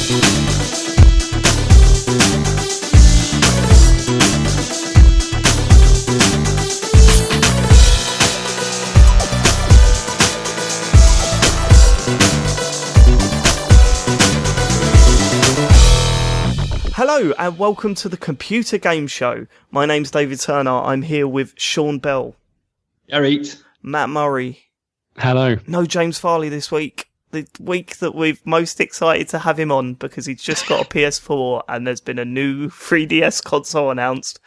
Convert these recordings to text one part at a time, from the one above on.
Hello and welcome to the Computer Game Show. My name's David Turner. I'm here with Sean Bell. Eat. Matt Murray. Hello. No James Farley this week. The week that we're most excited to have him on because he's just got a PS4 and there's been a new 3DS console announced.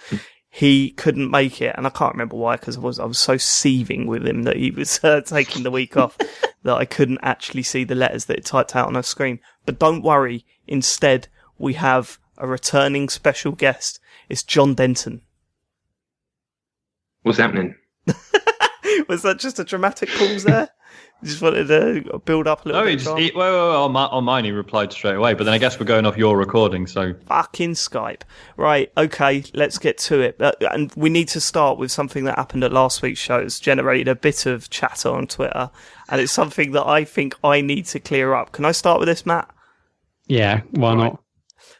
He couldn't make it, and I can't remember why because I was so seething with him that he was taking the week off that I couldn't actually see the letters that it typed out on our screen. But don't worry. Instead, we have a returning special guest. It's Jon Denton. What's happening? Was that just a dramatic pause there? You just wanted to build up a little bit. On mine he replied straight away, but then I guess we're going off your recording, so... Fucking Skype. Right, okay, let's get to it. And we need to start with something that happened at last week's show. It's generated a bit of chatter on Twitter, and it's something that I think I need to clear up. Can I start with this, Matt? Yeah, why not?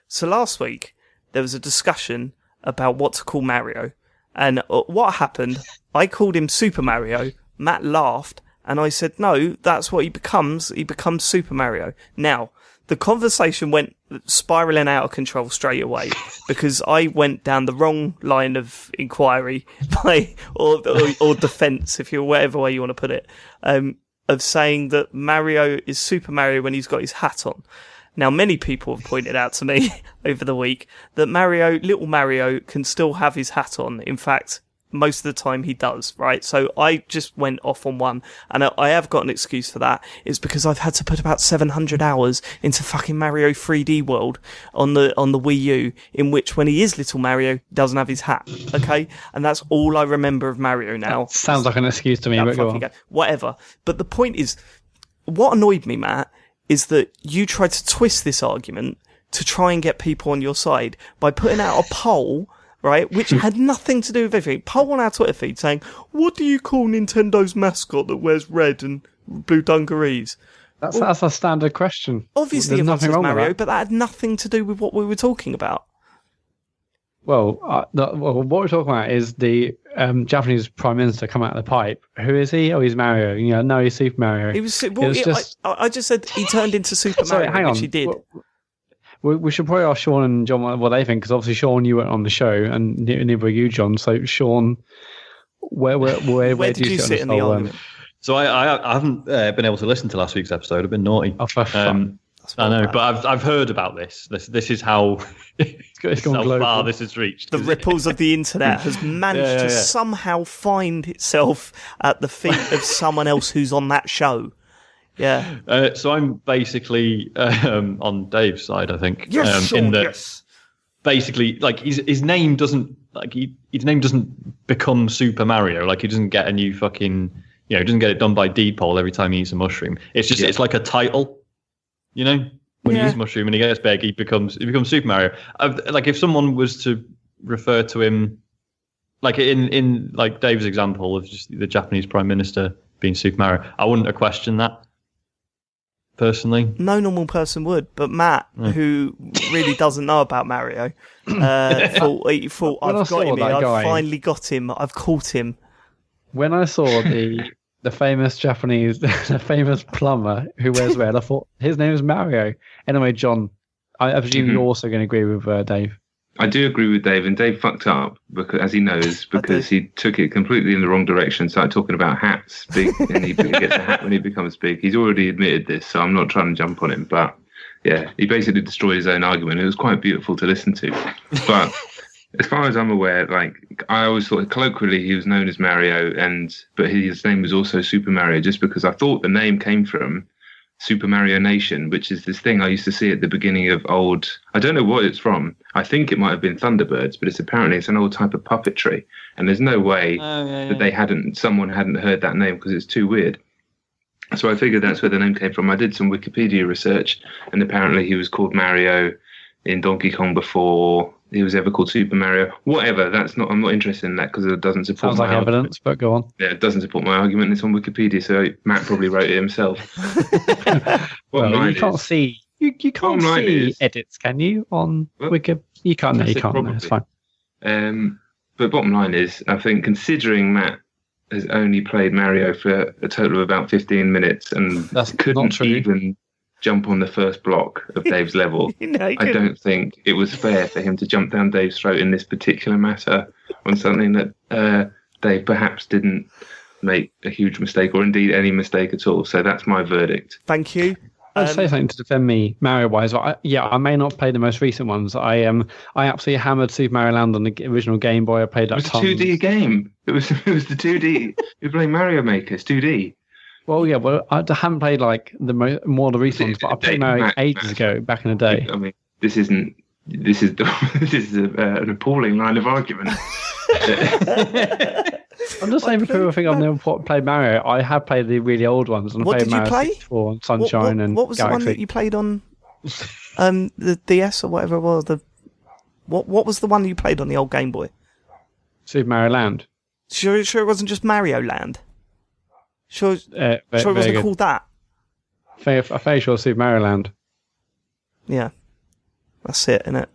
So last week, there was a discussion about what to call Mario. And what happened, I called him Super Mario, Matt laughed, and I said, no, that's what he becomes. He becomes Super Mario. Now, the conversation went spiralling out of control straight away because I went down the wrong line of inquiry or defence, if you're whatever way you want to put it, of saying that Mario is Super Mario when he's got his hat on. Now, many people have pointed out to me over the week that little Mario, can still have his hat on. In fact, most of the time he does, right? So I just went off on one, and I have got an excuse for that. It's because I've had to put about 700 hours into fucking Mario 3D World on the Wii U, in which when he is little Mario, he doesn't have his hat, okay? And that's all I remember of Mario now. That sounds like an excuse to me, but go on. Whatever. But the point is, what annoyed me, Matt, is that you tried to twist this argument to try and get people on your side by putting out a poll, right, which had nothing to do with anything. Poll on our Twitter feed saying, what do you call Nintendo's mascot that wears red and blue dungarees? That's a standard question. Obviously, there's nothing wrong Mario, with that. but that had nothing to do with what we were talking about. Well, what we're talking about is the Japanese Prime Minister come out of the pipe. Who is he? Oh, he's Mario. No, he's Super Mario. I just said he turned into Super Mario, which he did. We should probably ask Sean and John what they think, because obviously, Sean, you weren't on the show, and neither were you, John. So, Sean, where did you sit in the argument? So I haven't been able to listen to last week's episode. I've been naughty. Oh, for fun. I know, but I've heard about this. This is how how far this has reached. The ripples of the internet has managed to somehow find itself at the feet of someone else who's on that show. Yeah. So I'm basically on Dave's side, I think. Yes, Sean, yes. Basically, like his name doesn't become Super Mario. Like he doesn't get a new fucking, he doesn't get it done by deed poll every time he eats a mushroom. It's just it's like a title. When he eats mushroom and he gets big, he becomes Super Mario. Like if someone was to refer to him, like in like Dave's example of just the Japanese Prime Minister being Super Mario, I wouldn't have questioned that personally. No normal person would, but Matt, who really doesn't know about Mario, thought I've got him. I've finally got him. I've caught him. When I saw the famous Japanese, the famous plumber who wears red, I thought his name is Mario. Anyway, John, I presume you're also going to agree with Dave. I do agree with Dave, and Dave fucked up because, as he knows, because he took it completely in the wrong direction. Started talking about hats, big, and he gets a hat when he becomes big. He's already admitted this, so I'm not trying to jump on him. But yeah, he basically destroyed his own argument. It was quite beautiful to listen to, but. As far as I'm aware, like I always thought colloquially he was known as Mario, but his name was also Super Mario, just because I thought the name came from Super Mario Nation, which is this thing I used to see at the beginning of old. I don't know what it's from. I think it might have been Thunderbirds, but it's an old type of puppetry, and there's no way that someone hadn't heard that name because it's too weird. So I figured that's where the name came from. I did some Wikipedia research, and apparently he was called Mario in Donkey Kong before he was ever called Super Mario. Whatever, I'm not interested in that because it doesn't support my argument. Evidence, but go on. Yeah, it doesn't support my argument. It's on Wikipedia, so Matt probably wrote it himself. Well, you can't see You can't Bottom line see is- edits, can you? On Well, Wiki? You can't. No, I you said can't. No, probably. it's fine. But bottom line is, I think considering Matt has only played Mario for a total of about 15 minutes and That's not couldn't true. even jump on the first block of Dave's level, No, you I couldn't. don't think it was fair for him to jump down Dave's throat in this particular matter on something that Dave perhaps didn't make a huge mistake or indeed any mistake at all. So that's my verdict. Thank you. I'd say something to defend me Mario-wise. But I may not play the most recent ones. I absolutely hammered Super Mario Land on the original Game Boy. I played It that was a 2D game. It was the 2D. You're playing Mario Maker. It's 2D. Well, yeah. Well, I haven't played like more of the recent ones, but I played Mario Matt, ages ago, back in the day. I mean, this is an appalling line of argument. I'm just saying, for people think I've never played Mario, I have played the really old ones. And I What played did you Mario play? 64 and Sunshine and what was Galaxy. the one that you played on the DS or whatever it was? What was the one that you played on the old Game Boy? Super Mario Land. Sure it wasn't just Mario Land. Sure it Very wasn't good. called that. I'm fairly sure Super Mario Land. Yeah, that's it, innit?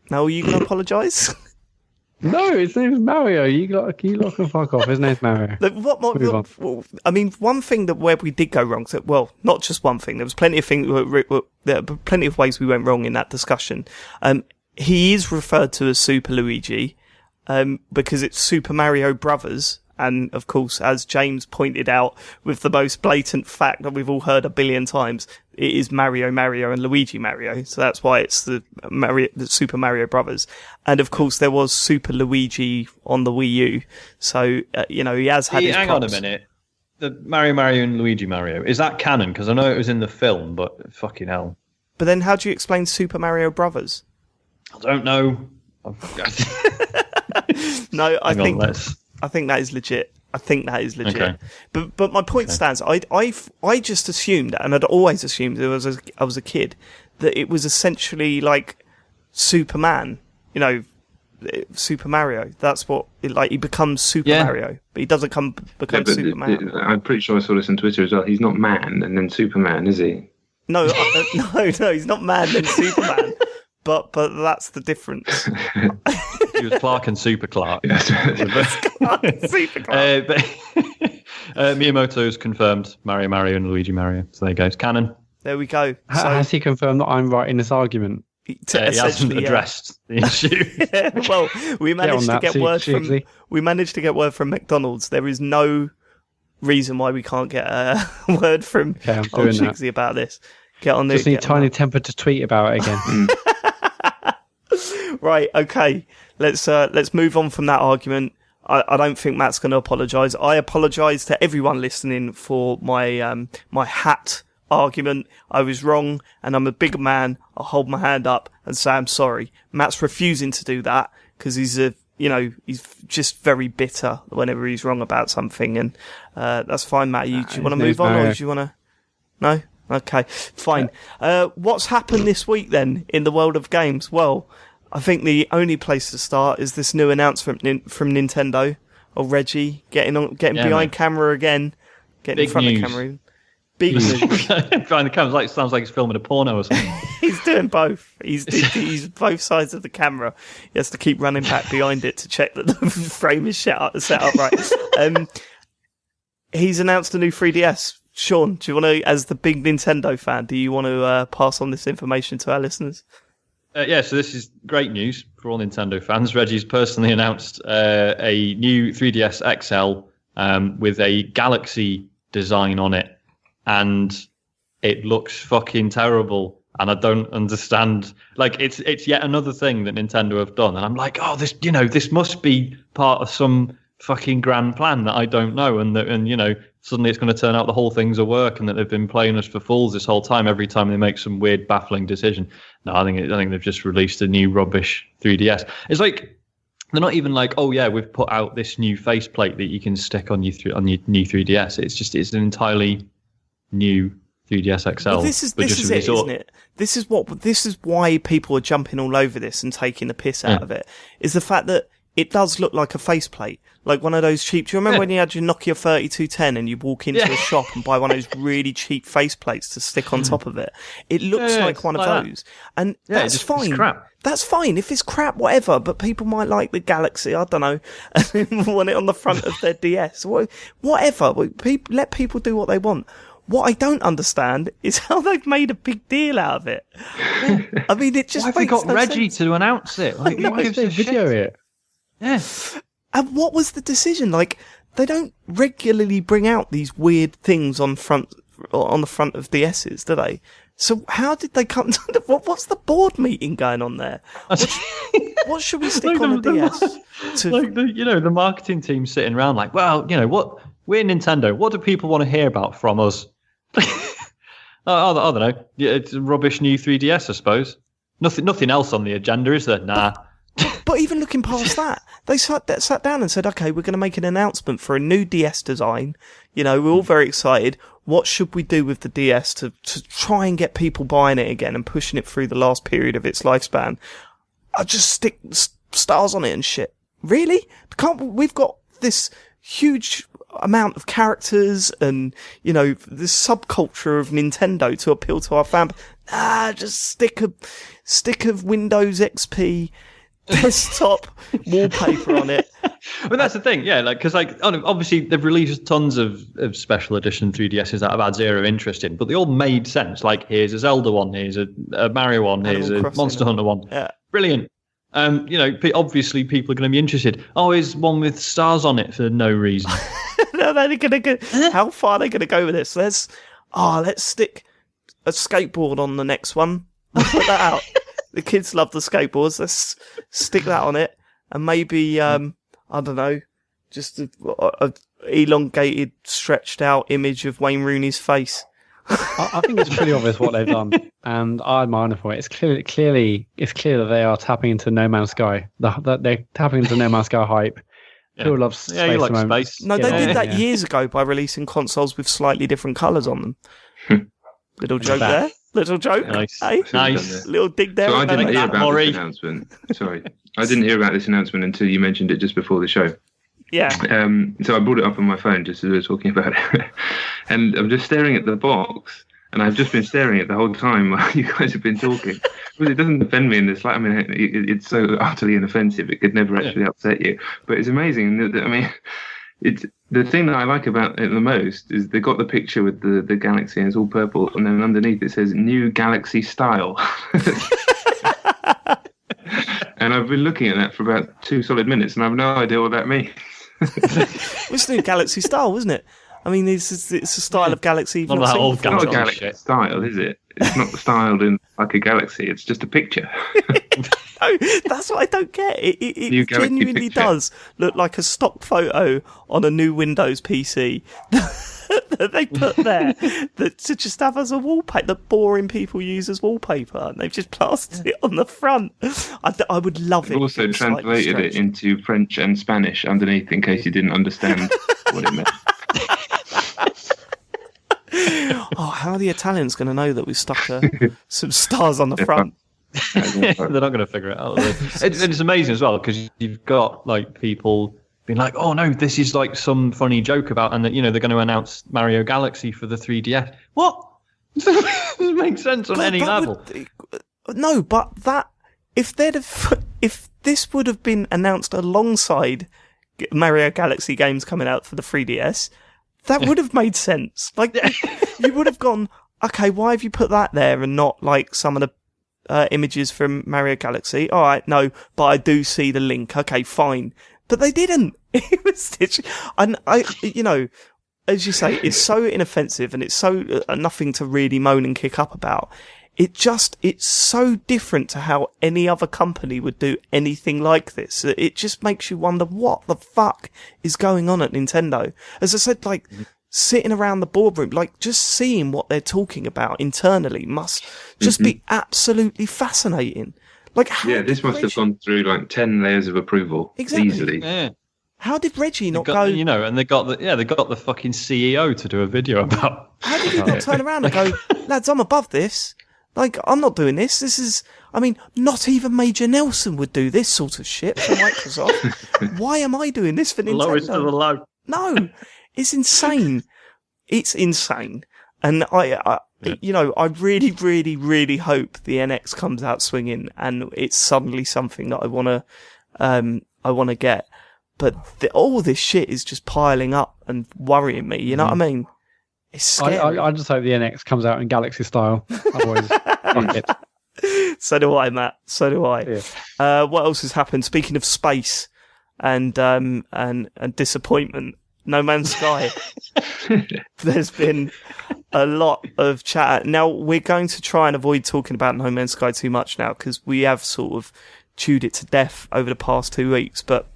Now are you going to apologise? No, his name's Mario. You lot can fuck off. His name's Mario. Look, Move on. I mean, one thing where we did go wrong. So, well, not just one thing. There was plenty of things. There were plenty of ways we went wrong in that discussion. He is referred to as Super Luigi, because it's Super Mario Brothers. And of course, as James pointed out, with the most blatant fact that we've all heard a billion times, it is Mario and Luigi Mario. So that's why it's the Super Mario Brothers. And of course, there was Super Luigi on the Wii U. So, he has had his Hang props. on a minute. The Mario and Luigi Mario, is that canon? Because I know it was in the film, but fucking hell. But then how do you explain Super Mario Brothers? I don't know. No, I think that is legit. Okay. But my point stands. I just assumed, and I'd always assumed I was a kid, that it was essentially like Superman. Super Mario. That's what he becomes Super Mario, but he doesn't become Superman. I'm pretty sure I saw this on Twitter as well. He's not man and then Superman, is he? No, no, he's not man and Superman. But that's the difference. He was Clark and Super Clark. Super Clark. Miyamoto's confirmed Mario and Luigi Mario. So there you go. It's canon. There we go. Has he confirmed that I'm right in this argument? He hasn't addressed the issue. Yeah, well, we managed to get word from Shigsy. McDonald's. There is no reason why we can't get a word from Okay, I'm old doing that. Shigsy about this. Get on the. Just need get on Tiny Temper to tweet about it again. Right, okay. Let's move on from that argument. I don't think Matt's going to apologise. I apologise to everyone listening for my my hat argument. I was wrong, and I'm a big man. I'll hold my hand up and say I'm sorry. Matt's refusing to do that because he's just very bitter whenever he's wrong about something, and that's fine, Matt. Do you want to move on, or do you want to? No. Okay, fine. What's happened this week then in the world of games? Well, I think the only place to start is this new announcement from Nintendo of Reggie getting behind camera again, getting Big in front news. of camera. Big news. Behind the camera, sounds like he's filming a porno or something. He's doing both. He's both sides of the camera. He has to keep running back behind it to check that the frame is set up right. He's announced a new 3DS. Sean, do you want to, as the big Nintendo fan, do you want to pass on this information to our listeners? So this is great news for all Nintendo fans. Reggie's personally announced a new 3DS XL with a Galaxy design on it, and it looks fucking terrible. And I don't understand. Like, it's yet another thing that Nintendo have done, and I'm like, oh, this must be part of some fucking grand plan that I don't know, and suddenly it's going to turn out the whole thing's a work, and that they've been playing us for fools this whole time. Every time they make some weird, baffling decision. No, I think they've just released a new rubbish 3DS. It's like they're not even like, oh yeah, we've put out this new faceplate that you can stick on your new 3DS. It's an entirely new 3DS XL. Well, this is it, isn't it? This is why people are jumping all over this and taking the piss out of it. Is the fact that it does look like a faceplate. Like one of those cheap... Do you remember when you had your Nokia 3210 and you walk into a shop and buy one of those really cheap faceplates to stick on top of it? It looks like one of those. And that's fine. It's crap. That's fine. If it's crap, whatever. But people might like the Galaxy, I don't know, and want it on the front of their DS. Whatever. Let people do what they want. What I don't understand is how they've made a big deal out of it. I mean, it just Why have they got Reggie to announce it? Like, Why did they video it? Yeah. And what was the decision? Like, they don't regularly bring out these weird things on the front of DSs, do they? So how did they come to what's the board meeting going on there? What should we stick on the DS? The marketing team sitting around like, well, what? We're Nintendo. What do people want to hear about from us? I don't know. Yeah, it's a rubbish new 3DS, I suppose. Nothing else on the agenda, is there? Nah. But even looking past that, they sat down and said, okay, we're going to make an announcement for a new DS design. We're all very excited. What should we do with the DS to try and get people buying it again and pushing it through the last period of its lifespan? I'll just stick stars on it and shit. Really? We've got this huge amount of characters and, this subculture of Nintendo to appeal to our fans. Just stick a Windows XP desktop wallpaper on it. But that's the thing, yeah, because obviously they've released tons of special edition 3DSs that I've had zero interest in, but they all made sense. Like, here's a Zelda one, here's a Mario one, here's a Monster Hunter one. Yeah. Brilliant. Obviously people are going to be interested. Oh, here's one with stars on it for no reason. No, they're going to go. How far are they going to go with this? Let's stick a skateboard on the next one. Put that out. The kids love the skateboards. Let's stick that on it, and maybe I don't know, just a elongated, stretched out image of Wayne Rooney's face. I think it's pretty obvious what they've done, and I admire them for it. It's clear that they are tapping into No Man's Sky. They're tapping into No Man's Sky hype. Yeah. People love space. You like space. No, they did that years ago by releasing consoles with slightly different colours on them. Little joke there. Little joke. Nice. Hey? Nice. Little dig there. So I didn't hear about this announcement. Sorry. I didn't hear about this announcement until you mentioned it just before the show. Yeah. So I brought it up on my phone just as we were talking about it. And I'm just staring at the box. And I've just been staring at it the whole time while you guys have been talking. Because it doesn't offend me in this light. I mean, it's so utterly inoffensive. It could never actually upset you. But it's amazing. I mean, it's the thing that I like about it the most is they got the picture with the Galaxy and it's all purple. And then underneath it says New Galaxy Style. And I've been looking at that for about 2 solid minutes and I have no idea what that means. It's New Galaxy Style, wasn't it? I mean, it's a style of Galaxy. You've not seen it's not a Galaxy style, is it? It's not styled in like a Galaxy. It's just a picture. No, that's what I don't get. It genuinely does look like a stock photo on a new Windows PC that they put there to just have as a wallpaper that boring people use as wallpaper. And they've just plastered it on the front. I would love it. I've also translated it into French and Spanish underneath in case you didn't understand what it meant. Oh, how are the Italians going to know that we've stuck some stars on the front? They're not going to figure it out. It's amazing as well because you've got like people being like, "Oh no, this is like some funny joke about," and that they're going to announce Mario Galaxy for the 3DS. What? Doesn't make sense on any level. No, but that if this would have been announced alongside Mario Galaxy games coming out for the 3DS. That would have made sense. Like, you would have gone, okay, why have you put that there and not, like, some of the images from Mario Galaxy? All right, no, but I do see the link. Okay, fine. But they didn't. It was and as you say, it's so inoffensive and it's so nothing to really moan and kick up about. It's so different to how any other company would do anything like this. It just makes you wonder what the fuck is going on at Nintendo. As I said, like, sitting around the boardroom, like, just seeing what they're talking about internally must just be absolutely fascinating. Like, this must have gone through like 10 layers of approval easily. Yeah. How did Reggie not go? And they got the fucking CEO to do a video about. How did he not turn around and go, lads, I'm above this. Like, I'm not doing this. This is, I mean, not even Major Nelson would do this sort of shit for Microsoft. Why am I doing this for Nintendo? Lowest of the low. No, it's insane. It's insane. And I really, really, really hope the NX comes out swinging and it's suddenly something that I want to get. But all this shit is just piling up and worrying me. You know what I mean? It's scary. I just hope the NX comes out in Galaxy style. Otherwise, fuck it. So do I, Matt. So do I. Yeah. What else has happened? Speaking of space and disappointment, No Man's Sky. There's been a lot of chat. Now, we're going to try and avoid talking about No Man's Sky too much now because we have sort of chewed it to death over the past 2 weeks. But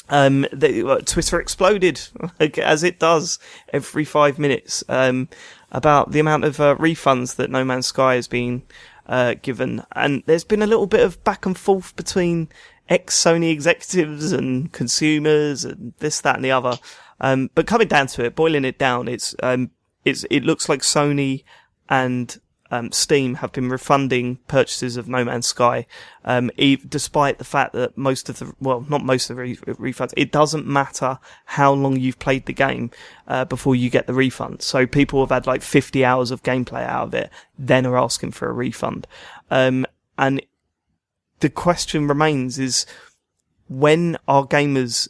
Twitter exploded, as it does every 5 minutes, about the amount of refunds that No Man's Sky has been given. And there's been a little bit of back and forth between ex-Sony executives and consumers and this, that and the other. But coming down to it, boiling it down, it looks like Sony and Steam have been refunding purchases of No Man's Sky, despite the fact that not most of the refunds, it doesn't matter how long you've played the game, before you get the refund. So people have had like 50 hours of gameplay out of it, then are asking for a refund. And the question remains is, when are gamers,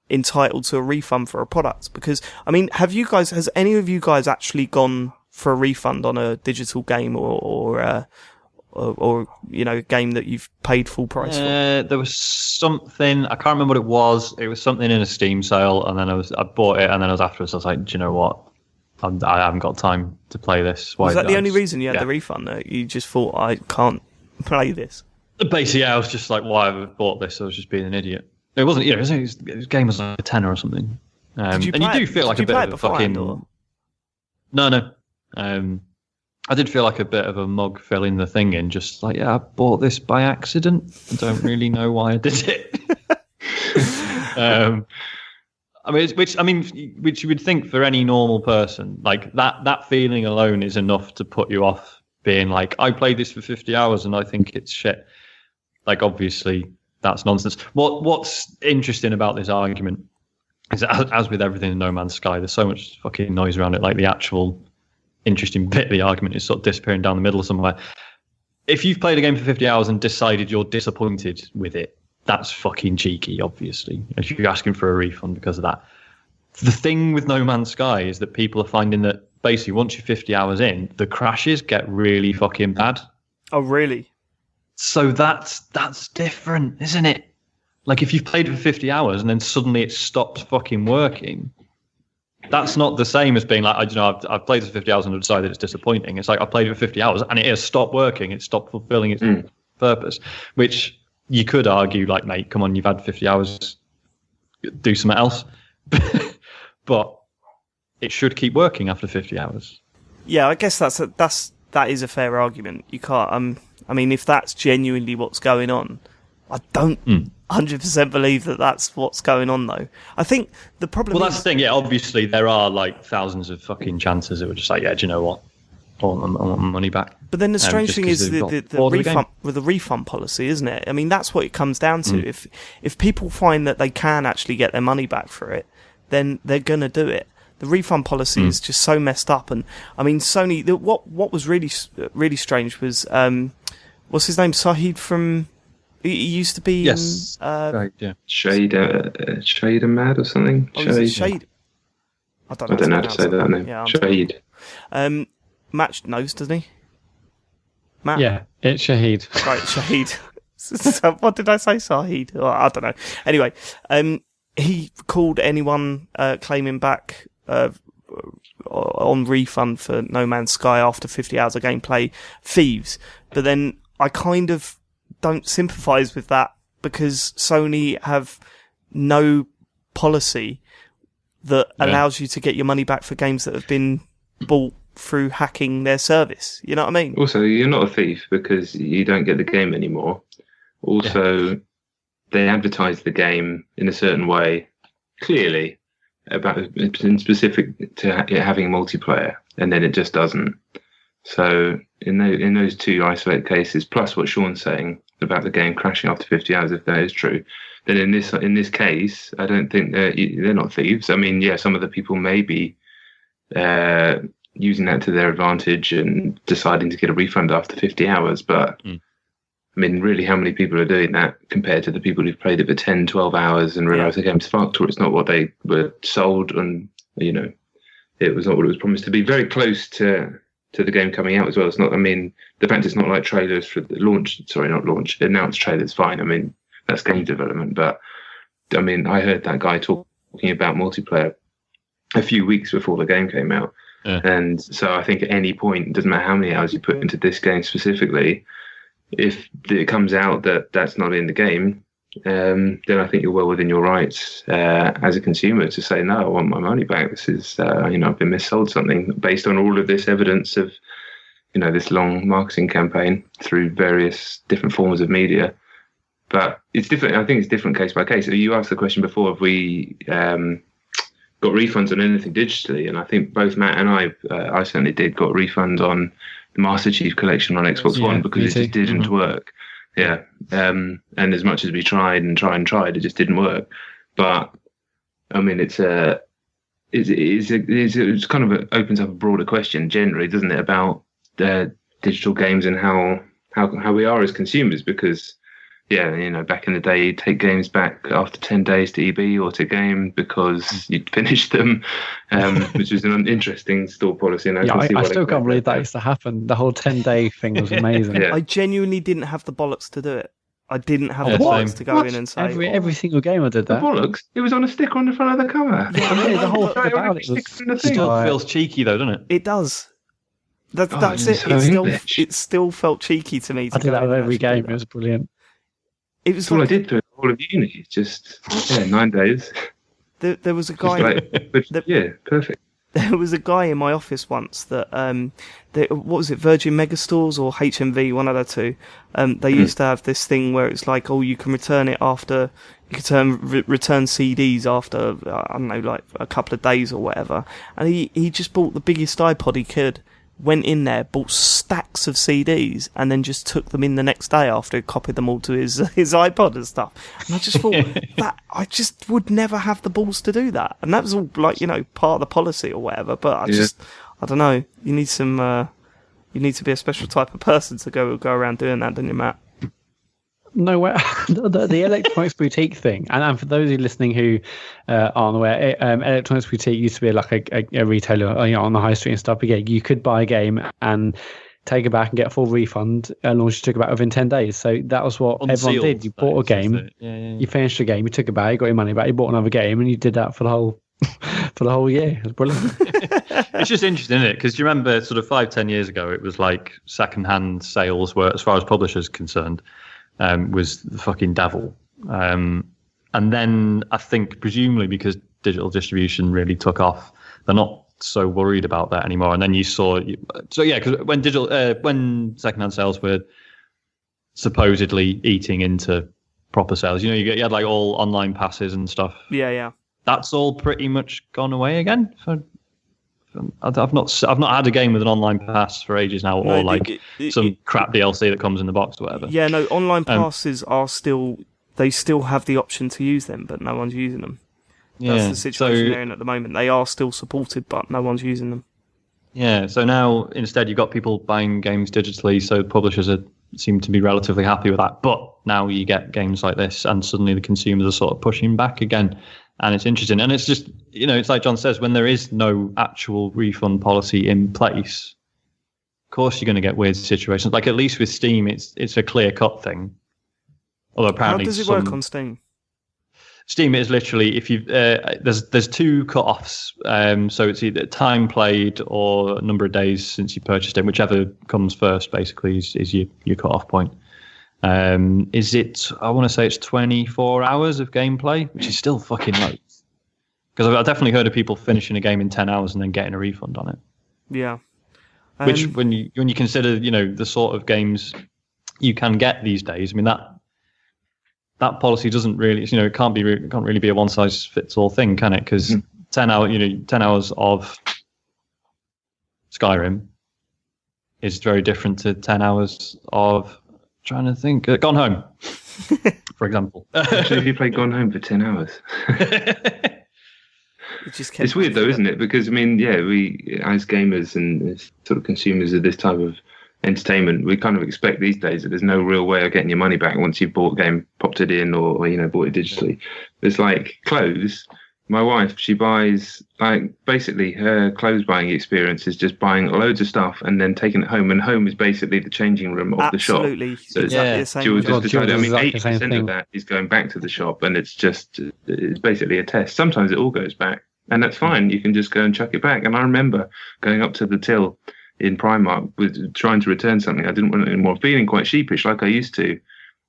entitled to a refund for a product? Because, I mean, has any of you guys actually gone for a refund on a digital game or a game that you've paid full price for? There was something, I can't remember what it was. It was something in a Steam sale, and then I bought it, and then afterwards I was like, do you know what? I haven't got time to play this. Was that the only reason you had the refund? You just thought, I can't play this? Basically, I was just like, why have I bought this? I was just being an idiot. It wasn't, the game was like a tenner or something. And you do feel like a bit of a fucking... Or? No. I did feel like a bit of a mug filling the thing in, just like, I bought this by accident. I don't really know why I did it. Which you would think for any normal person, like that feeling alone is enough to put you off being like, I played this for 50 hours and I think it's shit. Like, obviously, that's nonsense. What's interesting about this argument is that, as with everything in No Man's Sky, there's so much fucking noise around it, like the actual interesting bit of the argument is sort of disappearing down the middle somewhere. If you've played a game for 50 hours and decided you're disappointed with it, that's fucking cheeky, obviously, if you're asking for a refund because of that. The thing with No Man's Sky is that people are finding that basically once you're 50 hours in, the crashes get really fucking bad. Oh, really? So that's different, isn't it? Like, if you've played for 50 hours and then suddenly it stops fucking working, that's not the same as being like, I've played for 50 hours and I've decided it's disappointing. It's like, I played for 50 hours and it has stopped working. It's stopped fulfilling its purpose, which you could argue, like, mate, come on, you've had 50 hours, do something else. But it should keep working after 50 hours. Yeah, I guess that is a fair argument. You can't, I mean, if that's genuinely what's going on, I don't 100% believe that that's what's going on, though. I think the problem that's the thing, obviously there are, like, thousands of fucking chances that were just like, do you know what? I want my money back. But then the strange thing is the refund policy, isn't it? I mean, that's what it comes down to. If people find that they can actually get their money back for it, then they're going to do it. The refund policy is just so messed up. And, I mean, Sony, what was really, really strange was, what's his name? Sahid from... He used to be right, yeah. Shade Mad or something? Shade. I don't know how to say that name. Yeah, Shade. Matt knows, doesn't he? Matt? Yeah, it's Shahid. Right, Shahid. So what did I say, Sahid? Oh, I don't know. Anyway, he called anyone claiming back on refund for No Man's Sky after 50 hours of gameplay thieves. But then I kind of don't sympathise with that because Sony have no policy that allows you to get your money back for games that have been bought through hacking their service. You know what I mean? Also, you're not a thief because you don't get the game anymore. Also, they advertise the game in a certain way, clearly, in specific to it having multiplayer, and then it just doesn't. So in those two isolated cases, plus what Sean's saying about the game crashing after 50 hours, if that is true, then in this case, I don't think they're not thieves. I mean, yeah, some of the people may be using that to their advantage and deciding to get a refund after 50 hours, but I mean, really, how many people are doing that compared to the people who've played it for 10, 12 hours and realise the game's fucked, or it's not what they were sold, and it was not what it was promised to be. Very close to the game coming out as well. It's not. I mean, the fact it's not like trailers for the launch. Sorry, not launch. Announced trailers, fine. I mean, that's game development. But I mean, I heard that guy talking about multiplayer a few weeks before the game came out, and so I think at any point, it doesn't matter how many hours you put into this game specifically, if it comes out that that's not in the game, then I think you're well within your rights as a consumer to say, no, I want my money back. This is, I've been missold something based on all of this evidence of, this long marketing campaign through various different forms of media. But it's different. I think it's different case by case. So you asked the question before, have we got refunds on anything digitally? And I think both Matt and I certainly did, got refunds on the Master Chief Collection on Xbox One because it just didn't work. Yeah, and as much as we tried, it just didn't work. But I mean, it's kind of opens up a broader question generally, doesn't it, about digital games and how we are as consumers? Because back in the day, you'd take games back after 10 days to EB or to game because you'd finished them, which was an interesting store policy. And I still can't believe that used to happen. The whole 10-day thing was amazing. I genuinely didn't have the bollocks to do it. I didn't have the bollocks to go in and say... Every single game I did that. The bollocks? It was on a sticker on the front of the cover. Yeah, the whole thing about it was... Still feels cheeky though, doesn't it? It does. That's it. It still felt cheeky to me. I did that with every game. It was brilliant. It was all I did through the whole of uni. Just 9 days. There was a guy. Perfect. There was a guy in my office once that what was it, Virgin Megastores or HMV, one of the two. They used to have this thing where it's like, you can return it after you can return CDs after I don't know, like a couple of days or whatever. And he just bought the biggest iPod he could. Went in there, bought stacks of CDs, and then just took them in the next day after he copied them all to his iPod and stuff. And I just thought that I just would never have the balls to do that. And that was all like, part of the policy or whatever. But I don't know. You need you need to be a special type of person to go around doing that, don't you, Matt? No way. The Electronics Boutique thing, and for those of you listening who aren't aware, Electronics Boutique used to be like a retailer on the high street and stuff. But yeah, you could buy a game and take it back and get a full refund, and launch took it back within 10 days. So that was what everyone did. You bought a game, you finished the game, you took it back, you got your money back, you bought another game, and you did that for the whole year. It was brilliant. It's just interesting, isn't it? Because you remember sort of 5-10 years ago, it was like second-hand sales were, as far as publishers concerned, was the fucking devil. And then I think presumably because digital distribution really took off, they're not so worried about that anymore. And then you saw, because when secondhand sales were supposedly eating into proper sales, you had like all online passes and stuff. Yeah. That's all pretty much gone away again. I've not had a game with an online pass for ages now, or some crap DLC that comes in the box or whatever. Yeah, no, online passes are still have the option to use them, but no one's using them. That's the situation they're in at the moment. They are still supported, but no one's using them. Yeah, so now instead you've got people buying games digitally, so publishers seem to be relatively happy with that. But now you get games like this, and suddenly the consumers are sort of pushing back again. And it's interesting. And it's just, it's like John says, when there is no actual refund policy in place, of course you're going to get weird situations. Like at least with Steam, it's a clear-cut thing. Although apparently, how does it work on Steam? Steam is literally, if you there's two cut-offs. So it's either time played or number of days since you purchased it, whichever comes first, basically, is your cut-off point. Is it? I want to say it's 24 hours of gameplay, which is still fucking low. Because I've definitely heard of people finishing a game in 10 hours and then getting a refund on it. Yeah. Which, when you consider, the sort of games you can get these days, I mean that policy doesn't really, it can't really be a one size fits all thing, can it? Because 10 hours of Skyrim is very different to 10 hours of trying to think. Gone Home, for example. Actually, if you played Gone Home for 10 hours. It's weird though, isn't it? Because I mean, we as gamers and sort of consumers of this type of entertainment, we kind of expect these days that there's no real way of getting your money back once you've bought a game, popped it in, or bought it digitally. It's like clothes. My wife, she buys, like, basically her clothes buying experience is just buying loads of stuff and then taking it home. And home is basically the changing room of the shop. Absolutely. So exactly the same. she will just decide, I mean, exactly 80% of that is going back to the shop, and it's basically a test. Sometimes it all goes back, and that's fine. You can just go and chuck it back. And I remember going up to the till in Primark with trying to return something. I didn't want it anymore, feeling quite sheepish like I used to.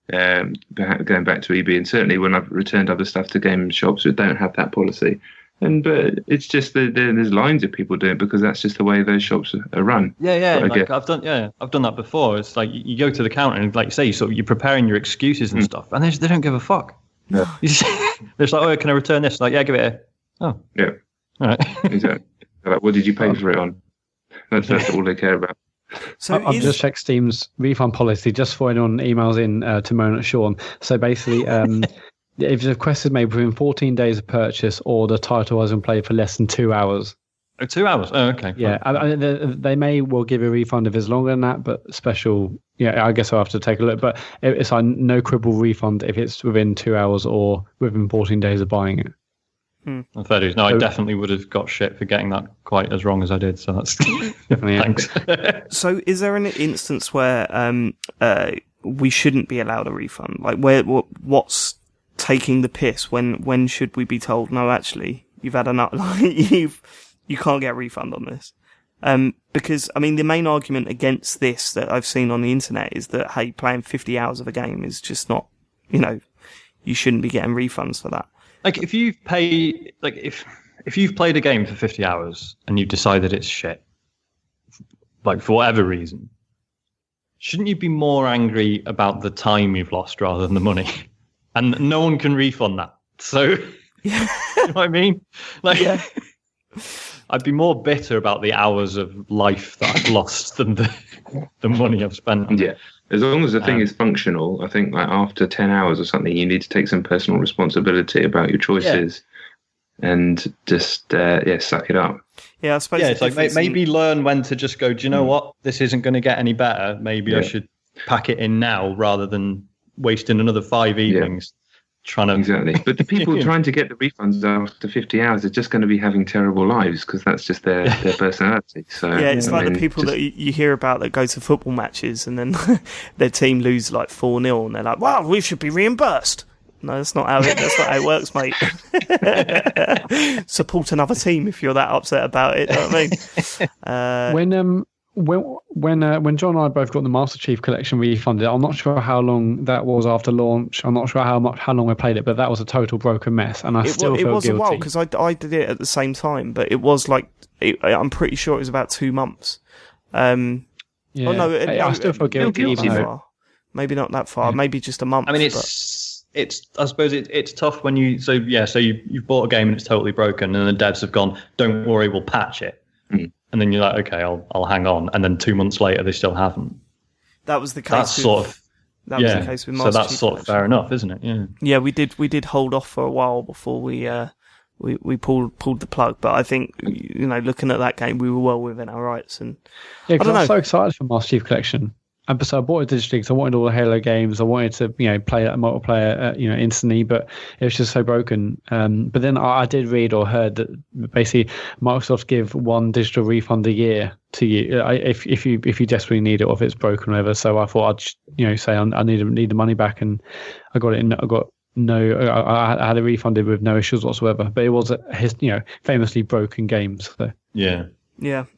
Going back to EB, and certainly when I've returned other stuff to game shops that don't have that policy, but it's just there's lines of people doing it because that's just the way those shops are run. I've done that before. It's like you go to the counter and, like you say, you're preparing your excuses and stuff, and they don't give a fuck. No. They're just like, oh, can I return this? Like, yeah, give it a. Yeah, all right. Exactly. Like, what did you pay for it on? That's all they care about. So I've just checked Steam's refund policy just for anyone emails in to moan at Sean. So basically, if the request is made within 14 days of purchase or the title hasn't played for less than 2 hours. Oh, 2 hours? Oh, okay. Yeah, they may well give a refund if it's longer than that, but special, I guess I'll have to take a look. But it's like no quibble refund if it's within 2 hours or within 14 days of buying it. Fair dues. No, I definitely would have got shit for getting that quite as wrong as I did. So that's definitely thanks. So, is there an instance where we shouldn't be allowed a refund? Like, what's taking the piss? When should we be told, no, actually, you've had enough? You can't get a refund on this. Because I mean, the main argument against this that I've seen on the internet is that, hey, playing 50 hours of a game is just not, you shouldn't be getting refunds for that. Like, if you've paid, like, if you've played a game for 50 hours and you've decided it's shit, like, for whatever reason, shouldn't you be more angry about the time you've lost rather than the money? And no one can refund that. So, you know what I mean? Like, I'd be more bitter about the hours of life that I've lost than the money I've spent. Yeah. As long as the thing is functional, I think like after 10 hours or something, you need to take some personal responsibility about your choices and just, suck it up. Yeah, I suppose. Yeah, it's like maybe learn when to just go, do you know what? This isn't going to get any better. Maybe I should pack it in now rather than wasting another 5 evenings trying to... Exactly. But the people trying to get the refunds after 50 hours are just going to be having terrible lives because that's just their personality. So it's like the people that you hear about that go to football matches and then their team lose like 4-0 and they're like, "Wow, we should be reimbursed." No, that's not how it works, mate. Support another team if you're that upset about it. You know what I mean? When John and I both got the Master Chief Collection refunded, I'm not sure how long that was after launch. I'm not sure how long I played it, but that was a total broken mess, and I still feel guilty. It was a while because I did it at the same time, but it was like I'm pretty sure it was about 2 months. I still feel guilty. Maybe not that far. Maybe just a month. I mean, I suppose it's tough when you've bought a game and it's totally broken, and the devs have gone, "Don't worry, we'll patch it." And then you're like, okay, I'll hang on. And then 2 months later, they still haven't. That was the case. Was the case with Master Chief. So that's sort of fair enough, isn't it? Yeah. Yeah, we did hold off for a while before we pulled the plug. But I think looking at that game, we were well within our rights. And because I'm so excited for Master Chief Collection. And so I bought it digitally because I wanted all the Halo games. I wanted to, play that multiplayer, instantly, but it was just so broken. But then I did read or heard that basically Microsoft give one digital refund a year to you if you desperately need it or if it's broken or whatever. So I thought I'd say I need the money back, and I got it. I had it refunded with no issues whatsoever. But it was famously broken game. So yeah,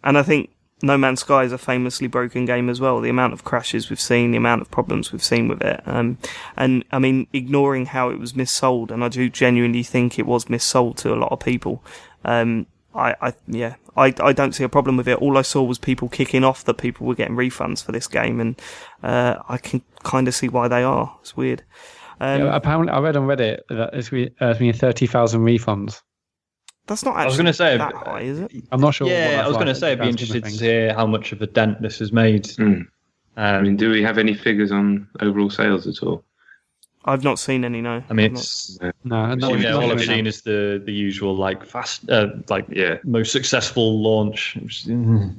and I think No Man's Sky is a famously broken game as well. The amount of crashes we've seen, the amount of problems we've seen with it. And I mean, ignoring how it was missold, and I do genuinely think it was missold to a lot of people. I don't see a problem with it. All I saw was people kicking off that people were getting refunds for this game, and I can kind of see why they are. It's weird. Apparently, I read on Reddit that it's been 30,000 refunds. That's not I was actually going to say, that high, is it? I'm not sure. what yeah, that's I was going to like say, I'd be in the scheme of interested to things. hear how much of a dent this has made. I mean, do we have any figures on overall sales at all? I've not seen any. No. I mean, I've it's No, Oh, yeah, all I've not- seen is the usual like Yeah. most successful launch.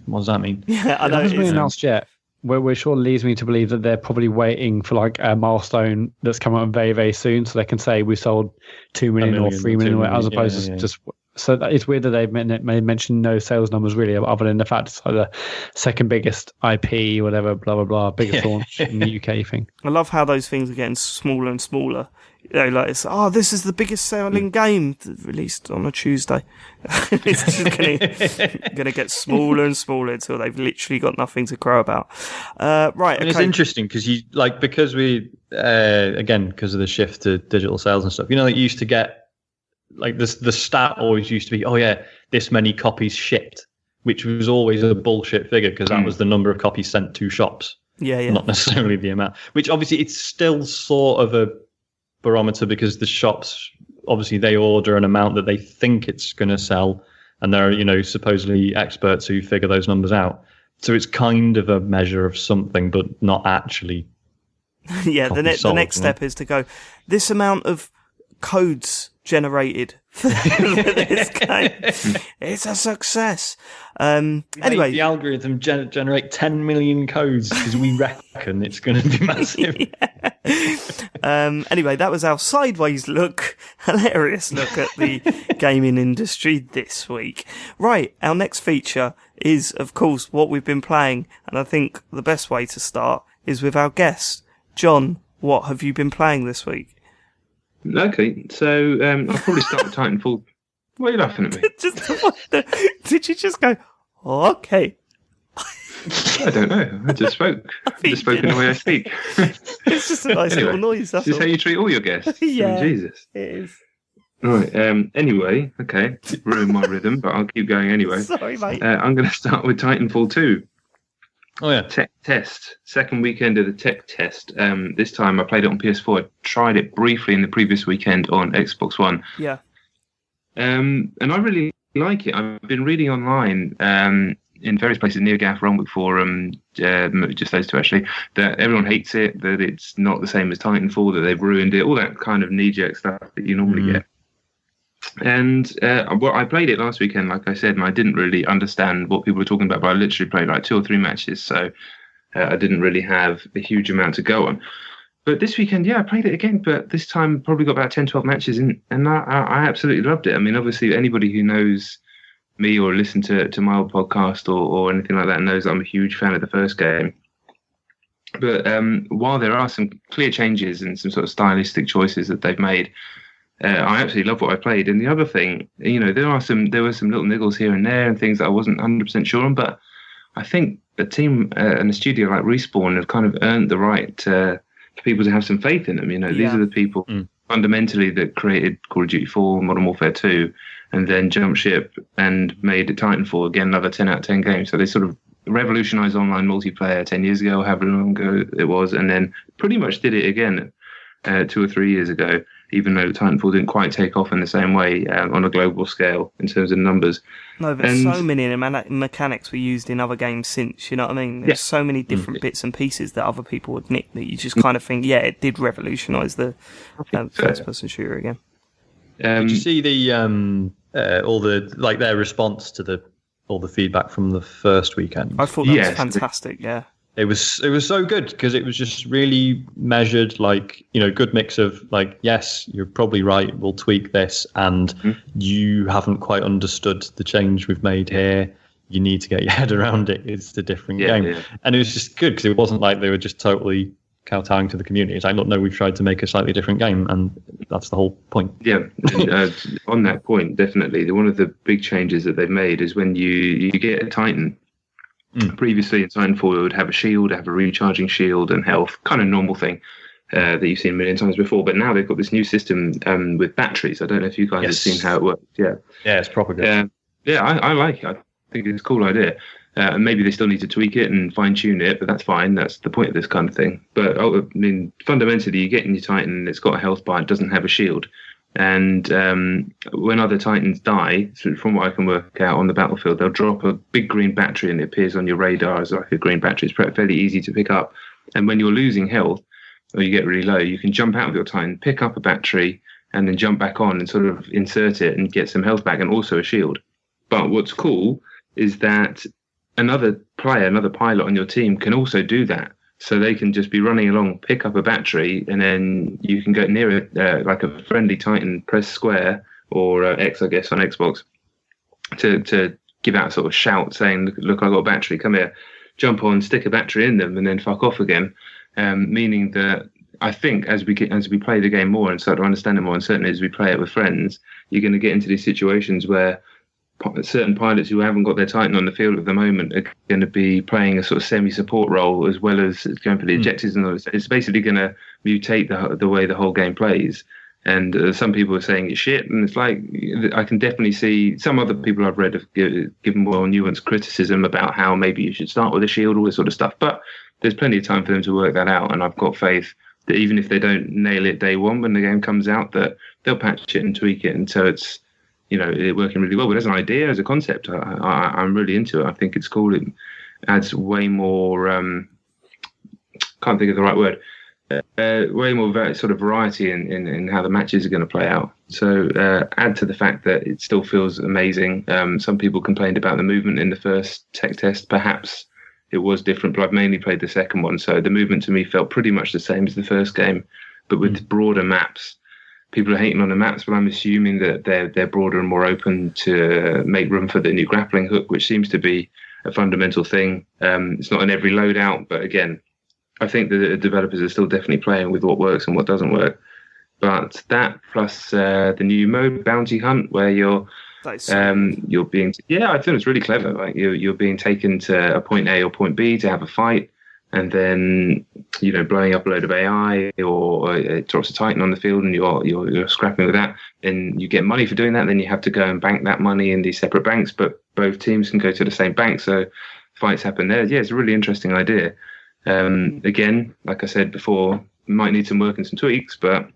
What does that mean? Yeah, I It know. hasn't been It's, announced yet. Where sure leads me to believe that they're probably waiting for like a milestone that's coming up very, very soon, so they can say we sold 2 million, or 3 million, 2 as million, opposed to just. So it's weird that they've mentioned no sales numbers really, other than the fact it's like the second biggest IP, whatever, blah blah blah, biggest launch in the UK thing. I love how those things are getting smaller and smaller. Like it's, this is the biggest selling game released on a Tuesday. It's just gonna get smaller and smaller until they've literally got nothing to crow about. Right, And it's okay. interesting because because we because of the shift to digital sales and stuff. You used to get like the stat always used to be, oh yeah, this many copies shipped, which was always a bullshit figure because that was the number of copies sent to shops, Yeah. not necessarily the amount. Which obviously it's still sort of a barometer because the shops obviously they order an amount that they think it's going to sell, and there are supposedly experts who figure those numbers out. So it's kind of a measure of something, but not actually. Yeah, the sold, next step is to go, this amount of codes generated for this game. It's a success. Anyway, the algorithm generate 10 million codes because we reckon it's going to be massive. Anyway, that was our sideways look, hilarious look at the gaming industry this week. Right, our next feature is, of course, what we've been playing, and I think the best way to start is with our guest. John, what have you been playing this week? Okay, so I'll probably start with Titanfall. Why are you laughing at me? Did you just go, okay? I don't know. I just spoke. I just spoke in the way I speak. It's just a nice little noise, that's This is all. how you treat all your guests. Yeah. I mean, Jesus. It is. Right. Anyway, okay. Ruined my rhythm, but I'll keep going anyway. Sorry, mate. I'm going to start with Titanfall 2. Oh yeah, Tech test. Second weekend of the tech test. This time I played it on PS4. I tried it briefly in the previous weekend on Xbox One. Yeah. And I really like it. I've been reading online in various places, NeoGAF, Romwick Forum, just those two actually, that everyone hates it, that it's not the same as Titanfall, that they've ruined it, all that kind of knee-jerk stuff that you normally get. And I played it last weekend, like I said, and I didn't really understand what people were talking about, but I literally played like 2 or 3 matches, so I didn't really have a huge amount to go on. But this weekend, I played it again, but this time probably got about 10, 12 matches in, and I absolutely loved it. I mean, obviously, anybody who knows me or listened to my old podcast or anything like that knows I'm a huge fan of the first game. But while there are some clear changes and some sort of stylistic choices that they've made, I absolutely love what I played. And the other thing, there were some little niggles here and there and things that I wasn't 100% sure on, but I think the team and a studio like Respawn have kind of earned the right for people to have some faith in them. These are the people fundamentally that created Call of Duty 4, Modern Warfare 2, and then jumped ship and made Titanfall, again, another 10 out of 10 game. So they sort of revolutionized online multiplayer 10 years ago, however long ago it was, and then pretty much did it again 2 or 3 years ago, even though Titanfall didn't quite take off in the same way on a global scale in terms of numbers. No, but so many mechanics were used in other games since, you know what I mean? There's so many different bits and pieces that other people would nick that you just kind of think, it did revolutionise the first-person shooter again. did you see the all the their response to all the feedback from the first weekend? I thought that was fantastic, yeah. It was so good because it was just really measured, good mix of yes, you're probably right, we'll tweak this, and you haven't quite understood the change we've made here. You need to get your head around it. It's a different game. Yeah. And it was just good because it wasn't like they were just totally kowtowing to the community. It's like, look, no, we've tried to make a slightly different game, and that's the whole point. Yeah, and, on that point, definitely, one of the big changes that they've made is when you get a Titan. Previously in Titanfall, it would have a shield, have a recharging shield and health, kind of normal thing that you've seen a million times before. But now they've got this new system with batteries. I don't know if you guys have seen how it works. Yeah, it's proper good. I like it. I think it's a cool idea. And maybe they still need to tweak it and fine tune it, but that's fine. That's the point of this kind of thing. But I mean, fundamentally, you get in your Titan, it's got a health bar, it doesn't have a shield. And when other Titans die, so from what I can work out on the battlefield, they'll drop a big green battery and it appears on your radar as like a green battery. It's fairly easy to pick up. And when you're losing health or you get really low, you can jump out of your Titan, pick up a battery, and then jump back on and sort of insert it and get some health back and also a shield. But what's cool is that another pilot on your team can also do that. So they can just be running along, pick up a battery, and then you can go near it like a friendly Titan, press square or X, I guess, on Xbox to give out a sort of shout saying, look, I got a battery, come here. Jump on, stick a battery in them, and then fuck off again. Meaning that I think as we play the game more and start to understand it more, and certainly as we play it with friends, you're going to get into these situations where certain pilots who haven't got their Titan on the field at the moment are going to be playing a sort of semi-support role as well as going for the objectives, and it's basically going to mutate the way the whole game plays. And some people are saying it's shit, and it's like I can definitely see some other people I've read have given more nuanced criticism about how maybe you should start with a shield, all this sort of stuff. But there's plenty of time for them to work that out, and I've got faith that even if they don't nail it day one when the game comes out, that they'll patch it and tweak it until it's it's working really well. But as an idea, as a concept, I'm really into it. I think it's cool. It adds way more. Can't think of the right word. Way more sort of variety in how the matches are going to play out. So add to the fact that it still feels amazing. Some people complained about the movement in the first tech test. Perhaps it was different, but I've mainly played the second one. So the movement to me felt pretty much the same as the first game, but with broader maps. People are hating on the maps, but I'm assuming that they're broader and more open to make room for the new grappling hook, which seems to be a fundamental thing. It's not in every loadout, but again, I think the developers are still definitely playing with what works and what doesn't work. But that plus the new mode, Bounty Hunt, where you're being I think it's really clever. Like you're being taken to a point A or point B to have a fight, and then blowing up a load of AI, or it drops a Titan on the field and you're scrapping with that, and you get money for doing that. Then you have to go and bank that money in these separate banks, but both teams can go to the same bank, so fights happen there. Yeah, it's a really interesting idea. Again, like I said before, might need some work and some tweaks, but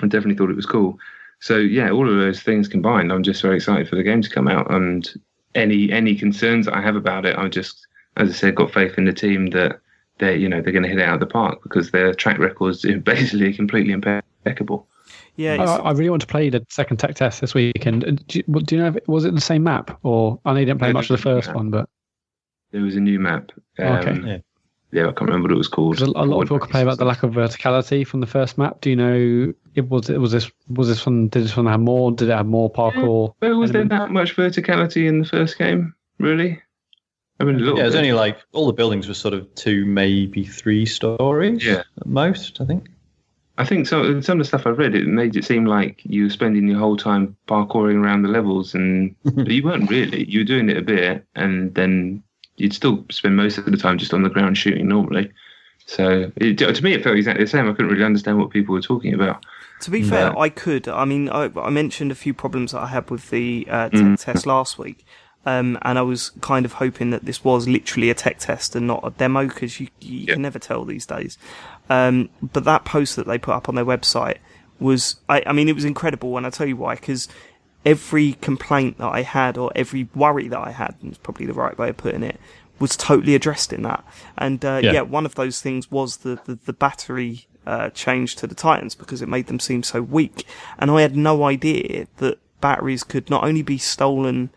I definitely thought it was cool. So yeah, all of those things combined, I'm just very excited for the game to come out. And any concerns that I have about it, I just, as I said, got faith in the team that they're going to hit it out of the park, because their track record is basically completely impeccable. Yeah, I really want to play the second tech test this weekend. Do you know was it the same map, or I know you didn't play much of the first one, but there was a new map. Okay. Yeah, I can't remember what it was called. A lot of people complain about the lack of verticality from the first map. Do you know was this one? Did this one have more? Did it have more parkour? Well, was there that much verticality in the first game? Really? I mean, it was only like all the buildings were sort of 2, maybe 3 stories. Yeah, at most, I think. I think some of the stuff I've read, it made it seem like you were spending your whole time parkouring around the levels, but you weren't really. You were doing it a bit, and then you'd still spend most of the time just on the ground shooting normally. So to me, it felt exactly the same. I couldn't really understand what people were talking about. To be fair, I could. I mean, I mentioned a few problems that I had with the tech test last week. And I was kind of hoping that this was literally a tech test and not a demo, because you can never tell these days. But that post that they put up on their website was, I mean, it was incredible. And I'll tell you why, because every complaint that I had, or every worry that I had, and it's probably the right way of putting it, was totally addressed in that. And one of those things was the battery change to the Titans, because it made them seem so weak. And I had no idea that batteries could not only be stolen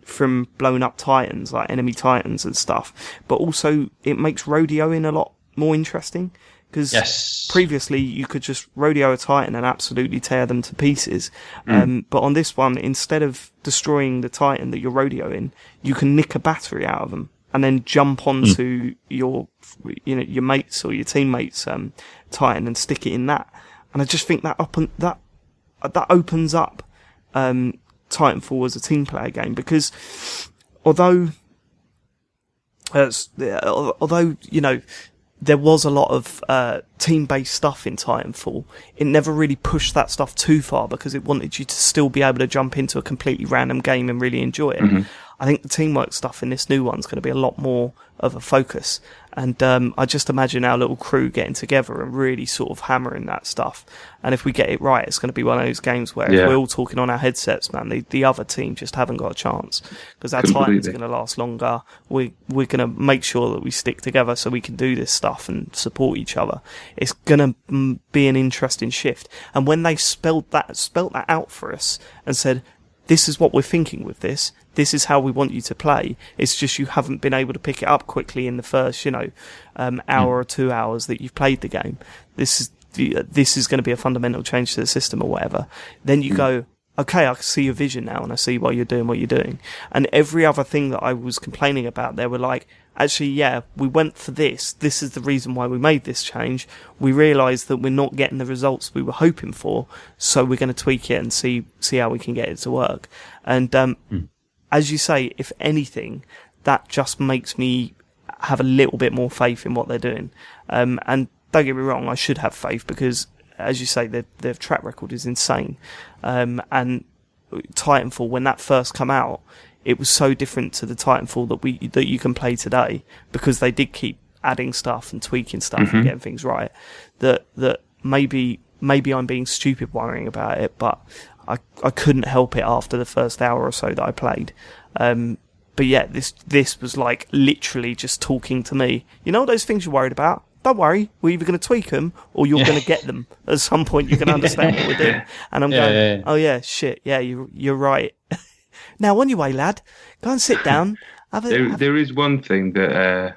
from blown up Titans, like enemy Titans and stuff, but also it makes rodeoing a lot more interesting, because previously you could just rodeo a Titan and absolutely tear them to pieces, but on this one, instead of destroying the Titan that you're rodeoing, you can nick a battery out of them and then jump onto your mates or your teammates Titan and stick it in that. And I just think that opens up Titanfall as a team player game, because although there was a lot of team-based stuff in Titanfall, it never really pushed that stuff too far, because it wanted you to still be able to jump into a completely random game and really enjoy it. I think the teamwork stuff in this new one's going to be a lot more of a focus. And I just imagine our little crew getting together and really sort of hammering that stuff. And if we get it right, it's going to be one of those games where if we're all talking on our headsets, man, the other team just haven't got a chance. Because our Titan's going to last longer. We're going to make sure that we stick together so we can do this stuff and support each other. It's going to be an interesting shift. And when they spelled that out for us and said, this is what we're thinking with this. This is how we want you to play. It's just you haven't been able to pick it up quickly in the first, hour or 2 hours that you've played the game. This is going to be a fundamental change to the system or whatever. Then you go, okay, I can see your vision now and I see why you're doing what you're doing. And every other thing that I was complaining about, they were like, actually, yeah, we went for this. This is the reason why we made this change. We realised that we're not getting the results we were hoping for, so we're going to tweak it and see how we can get it to work. And as you say, if anything, that just makes me have a little bit more faith in what they're doing. And don't get me wrong, I should have faith because, as you say, their track record is insane. And Titanfall, when that first came out, it was so different to the Titanfall that you can play today because they did keep adding stuff and tweaking stuff and getting things right. That maybe I'm being stupid worrying about it, but I couldn't help it after the first hour or so that I played. But yeah, this was like literally just talking to me. You know those things you're worried about? Don't worry, we're either going to tweak them or you're going to get them. At some point you can understand what we're doing. And I'm going, oh yeah, shit, yeah, you're right. Now, on your way, lad. Go and sit down. There is one thing that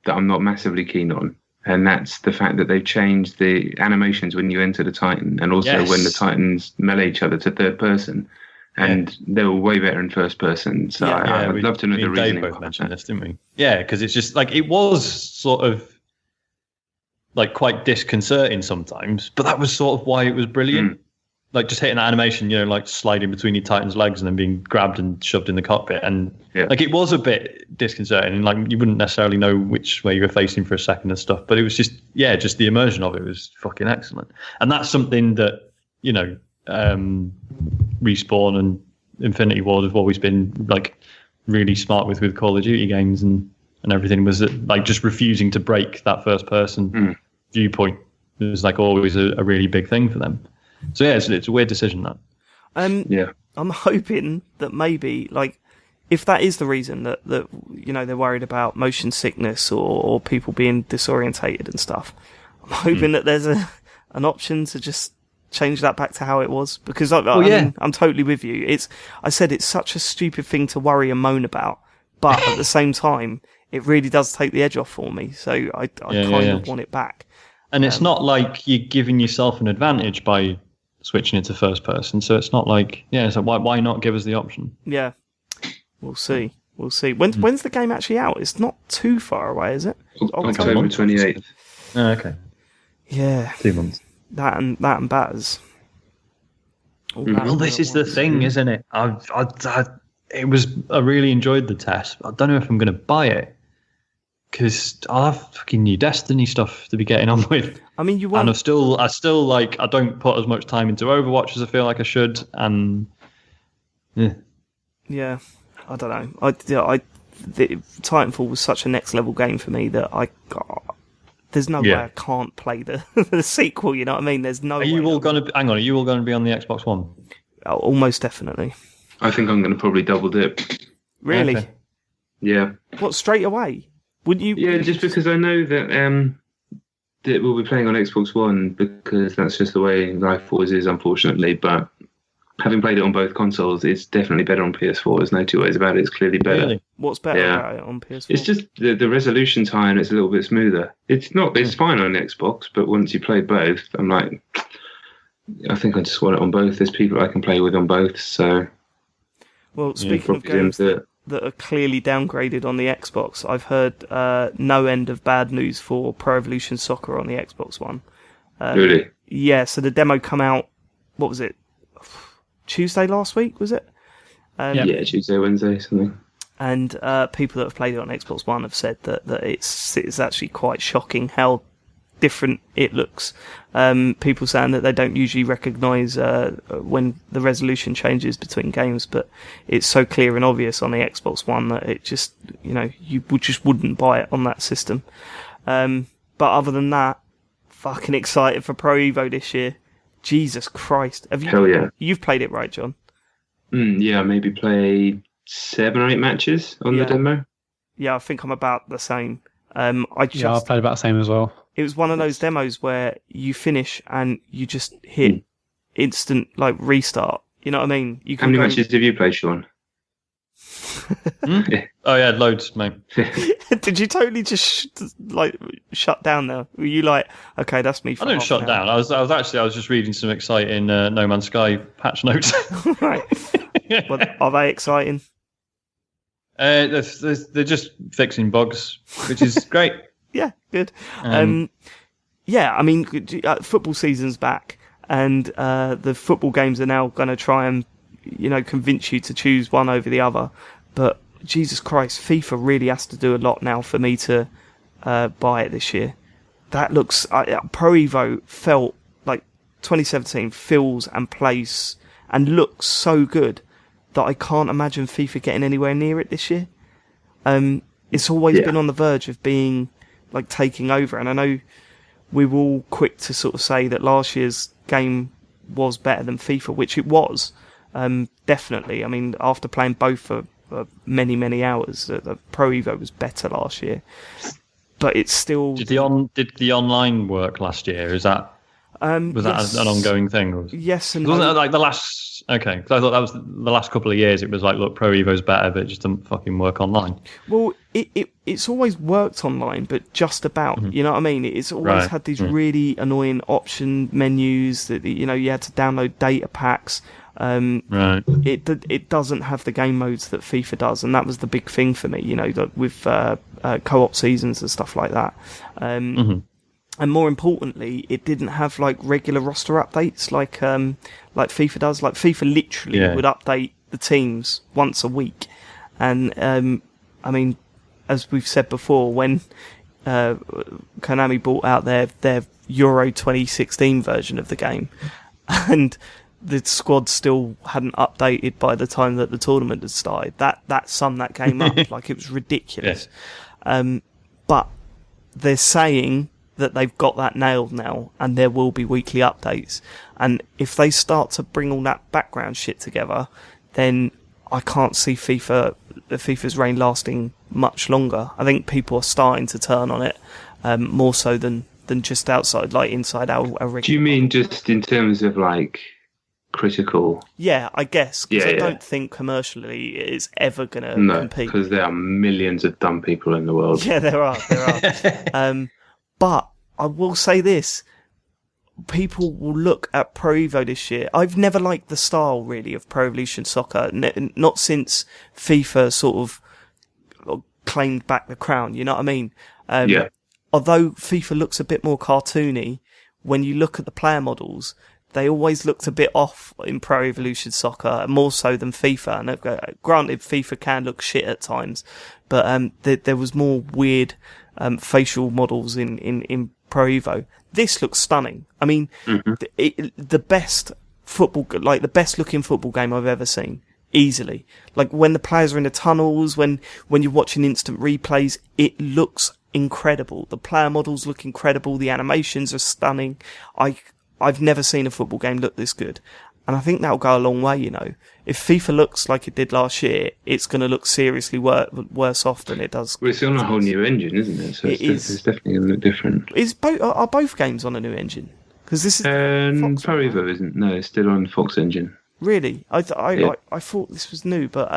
I'm not massively keen on, and that's the fact that they've changed the animations when you enter the Titan, and also when the Titans melee each other to third person, and they were way better in first person. So I'd love to know the reasoning. Dave both mentioned this, didn't we? Yeah, because it's just like it was sort of like quite disconcerting sometimes, but that was sort of why it was brilliant. Like just hitting that animation, like sliding between your Titan's legs and then being grabbed and shoved in the cockpit. And like it was a bit disconcerting and like you wouldn't necessarily know which way you were facing for a second and stuff. But it was just the immersion of it was fucking excellent. And that's something that, Respawn and Infinity Ward have always been like really smart with Call of Duty games and everything, was that like just refusing to break that first person viewpoint. It was like always a really big thing for them. So yeah, it's a weird decision that. I'm hoping that maybe like if that is the reason that they're worried about motion sickness or people being disorientated and stuff, I'm hoping that there's an option to just change that back to how it was because I mean, I'm totally with you. I said it's such a stupid thing to worry and moan about, but at the same time, it really does take the edge off for me. So I kind of want it back. And it's not like you're giving yourself an advantage by switching it to first person. So it's not like, so why not give us the option? Yeah. We'll see. When's the game actually out? It's not too far away, is it? October 28th. Oh, okay. Yeah. 2 months. That and batters. Well, this is the thing, isn't it? I really enjoyed the test. I don't know if I'm going to buy it. Because I have fucking new Destiny stuff to be getting on with. I mean, you want... And I still like, I don't put as much time into Overwatch as I feel like I should. And yeah, I don't know. Titanfall was such a next level game for me that there's no way I can't play the sequel. You know what I mean? There's no. Are you all going to be on the Xbox One? Oh, almost definitely. I think I'm going to probably double dip. Really? Okay. Yeah. What, straight away? Would you? Yeah, just because I know that we'll be playing on Xbox One because that's just the way life always is, unfortunately. But having played it on both consoles, it's definitely better on PS4. There's no two ways about it. It's clearly better. Really? What's better about it on PS4? It's just the resolution's high and it's a little bit smoother. It's fine on Xbox, but once you play both, I'm like, I think I just want it on both. There's people I can play with on both, so. Well, speaking of games that are clearly downgraded on the Xbox, I've heard no end of bad news for Pro Evolution Soccer on the Xbox One. Really? Yeah, so the demo come out, what was it? Tuesday last week, was it? Yeah, Tuesday, Wednesday, something. And people that have played it on Xbox One have said that it's actually quite shocking how different it looks. People saying that they don't usually recognise when the resolution changes between games, but it's so clear and obvious on the Xbox One that it just, you just wouldn't buy it on that system. But other than that, fucking excited for Pro Evo this year. Jesus Christ. Hell yeah. You've played it, right, John? Yeah, maybe played 7 or 8 matches on the demo. Yeah, I think I'm about the same. I've played about the same as well. It was one of those demos where you finish and you just hit instant restart. You know what I mean? How many matches have you played, Sean? Oh yeah, loads, mate. Did you totally just shut down there? Were you like, okay, that's me? For I didn't shut down. I was just reading some exciting No Man's Sky patch notes. Right. Well, are they exciting? They're just fixing bugs, which is great. Yeah, good. Football season's back, and the football games are now going to try and convince you to choose one over the other. But Jesus Christ, FIFA really has to do a lot now for me to buy it this year. That looks Pro Evo felt like 2017 feels and plays and looks so good that I can't imagine FIFA getting anywhere near it this year. It's always been on the verge of being taking over, and I know we were all quick to sort of say that last year's game was better than FIFA, which it was. Definitely. I mean, after playing both for many, many hours, the Pro Evo was better last year. But it's still... Did the online work last year? Was that an ongoing thing? Or yes and wasn't no. it like the last... Okay, because I thought that was the last couple of years. It was like, look, Pro Evo's better, but it just doesn't fucking work online. Well, it's always worked online, but just about. You know what I mean? It's always had these really annoying option menus that you had to download data packs. It doesn't have the game modes that FIFA does, and that was the big thing for me. With co-op seasons and stuff like that. And more importantly, it didn't have regular roster updates like FIFA does. Like FIFA literally would update the teams once a week. And I mean, as we've said before, when Konami brought out their Euro 2016 version of the game, and the squad still hadn't updated by the time that the tournament had started, that summed that game up. It was ridiculous. Yes. But they're saying that they've got that nailed now, and there will be weekly updates. And if they start to bring all that background shit together, then I can't see FIFA's reign lasting much longer. I think people are starting to turn on it more so than just outside, inside our regular. Do you mean just in terms of critical? Yeah, I guess. Because I don't think commercially it's ever going to compete. Because there are millions of dumb people in the world. Yeah, there are. But I will say this. People will look at Pro Evo this year. I've never liked the style, really, of Pro Evolution Soccer. Not since FIFA sort of claimed back the crown, you know what I mean? Although FIFA looks a bit more cartoony, when you look at the player models, they always looked a bit off in Pro Evolution Soccer, more so than FIFA. And granted, FIFA can look shit at times, but there was more weird facial models in Pro Evo. This looks stunning. I mean, the best football, the best looking football game I've ever seen, easily. When the players are in the tunnels, when you're watching instant replays, it looks incredible. The player models look incredible. The animations are stunning. I've never seen a football game look this good. And I think that'll go a long way, If FIFA looks like it did last year, it's going to look seriously worse off than it does. Well, it's on a whole new engine, isn't it? So it's definitely going to look different. Are both games on a new engine? Because this is Pro Evo isn't. No, it's still on Fox engine. Really? I thought this was new, but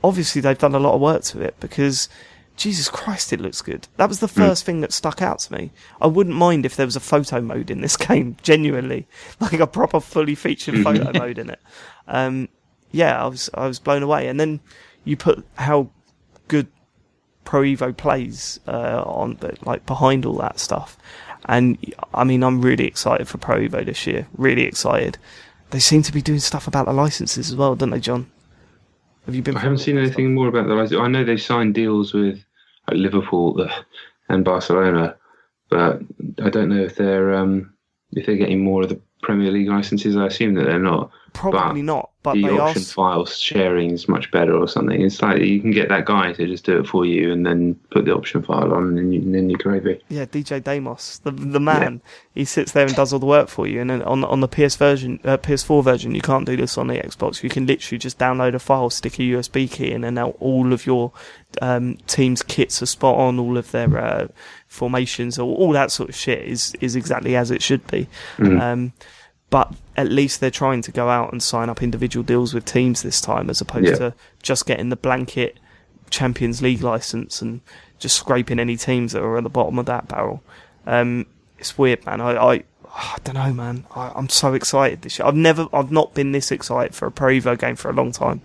obviously they've done a lot of work to it because Jesus Christ, it looks good. That was the first thing that stuck out to me. I wouldn't mind if there was a photo mode in this game, genuinely. A proper fully featured photo mode in it. I was blown away. And then you put how good Pro Evo plays on behind all that stuff. And I mean, I'm really excited for Pro Evo this year. Really excited. They seem to be doing stuff about the licenses as well, don't they, John? Have you been? I haven't seen anything more about the license. I know they signed deals with Liverpool and Barcelona but I don't know if they're getting more of the Premier League licenses. I assume that they're not. Probably not, but the they option file sharing is much better or something. It's like you can get that guy to just do it for you and then put the option file on and then you're gravy. Yeah, DJ Damos, the man, he sits there and does all the work for you. And then on the PS4 version, you can't do this on the Xbox. You can literally just download a file, stick a USB key in, and now all of your team's kits are spot on. All of their formations, all that sort of shit is exactly as it should be. But at least they're trying to go out and sign up individual deals with teams this time, as opposed to just getting the blanket Champions League license and just scraping any teams that are at the bottom of that barrel. It's weird, man. I don't know, man. I'm so excited this year. I've not been this excited for a Pro Evo game for a long time.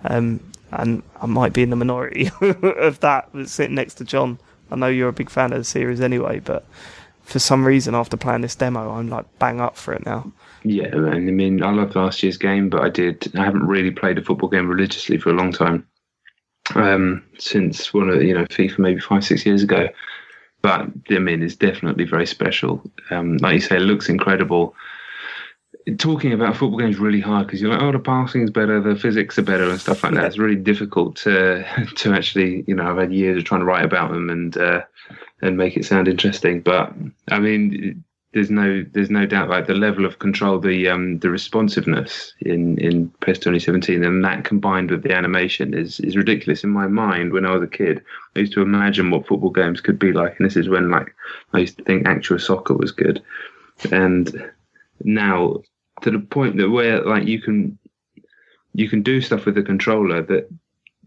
And I might be in the minority of that, sitting next to John. I know you're a big fan of the series anyway, but for some reason, after playing this demo, I'm like bang up for it now. Yeah, man. I mean, I loved last year's game, but I haven't really played a football game religiously for a long time. Since FIFA maybe 5-6 years ago. But I mean, it's definitely very special. Like you say, it looks incredible. Talking about football games is really hard because you're like, the passing is better, the physics are better, and stuff like that. It's really difficult to actually, I've had years of trying to write about them and make it sound interesting. But I mean, there's no doubt, like the level of control, the responsiveness in PES 2017, and that combined with the animation is ridiculous. In my mind, when I was a kid, I used to imagine what football games could be like, and this is when I used to think actual soccer was good, and now to the point that where you can do stuff with the controller that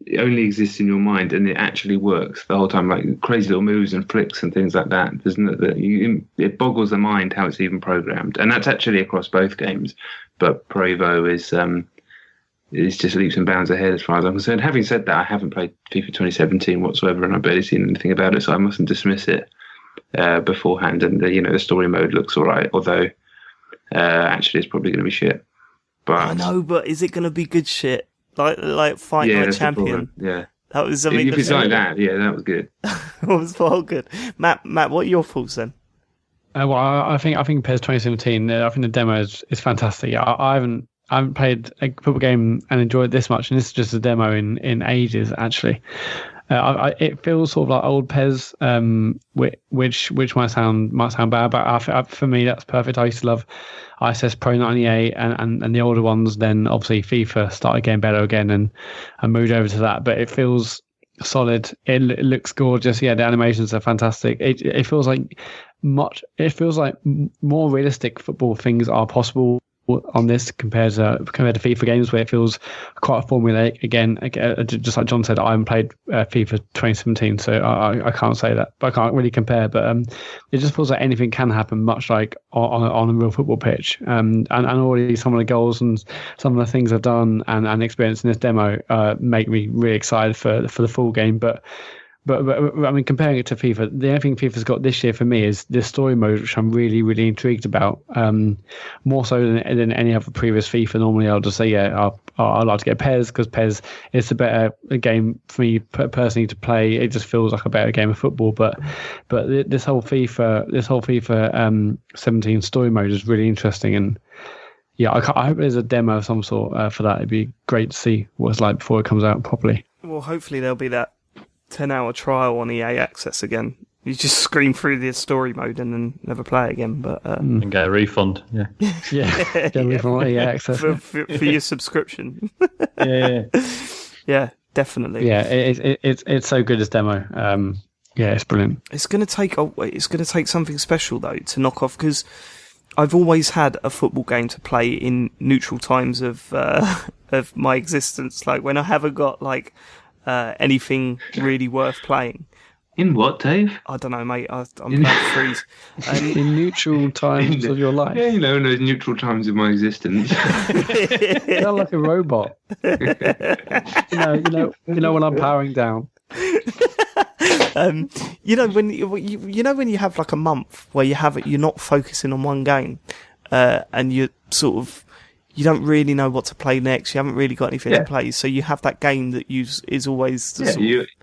it only exists in your mind and it actually works the whole time, like crazy little moves and flicks and things like that. It boggles the mind how it's even programmed, and that's actually across both games. But Pro Evo is just leaps and bounds ahead as far as I'm concerned. Having said that, I haven't played FIFA 2017 whatsoever, and I've barely seen anything about it, so I mustn't dismiss it beforehand. And the story mode looks all right, although actually it's probably going to be shit. But I know, but is it going to be good shit? Like fighting a champion. Yeah, that was. If it's like that, that was good. It was well good. Matt, what are your thoughts then? Well, I think PES 2017. I think the demo is fantastic. I haven't played a football game and enjoyed it this much, and this is just a demo in ages actually. It feels sort of like old PES, which might sound bad, but for me that's perfect. I used to love ISS Pro 98 and the older ones. Then obviously FIFA started getting better again, and I moved over to that. But it feels solid. It looks gorgeous. Yeah, the animations are fantastic. It feels like more realistic football things are possible on this compared to FIFA games, where it feels quite formulaic. Again, just like John said, I haven't played FIFA 2017, so I can't say that, but I can't really compare. But it just feels like anything can happen, much like on a real football pitch. And already some of the goals and some of the things I've done and experienced in this demo make me really excited for the full game. But I mean, comparing it to FIFA, the only thing FIFA's got this year for me is the story mode, which I'm really, really intrigued about. More so than any other previous FIFA. Normally, I'll just say, I'd like to get PES because PES is a better game for me personally to play. It just feels like a better game of football. But this whole FIFA 17 story mode is really interesting, and yeah, I hope there's a demo of some sort for that. It'd be great to see what it's like before it comes out properly. Well, hopefully there'll be that 10-hour trial on EA Access again. You just scream through the story mode and then never play it again. But and get a refund. Yeah, get a refund on EA Access for your subscription. Yeah, definitely. Yeah, it's so good as demo. Yeah, it's brilliant. It's gonna take something special though to knock off, because I've always had a football game to play in neutral times of my existence, like when I haven't got anything really worth playing. In what, Dave? I don't know, mate. I'm about freeze. In neutral times of your life. Yeah, in those neutral times of my existence. You sound like a robot. you know when I'm powering down. When you have like a month where you're not focusing on one game, and you sort of. You don't really know what to play next. You haven't really got anything to play, so you have that game that is always.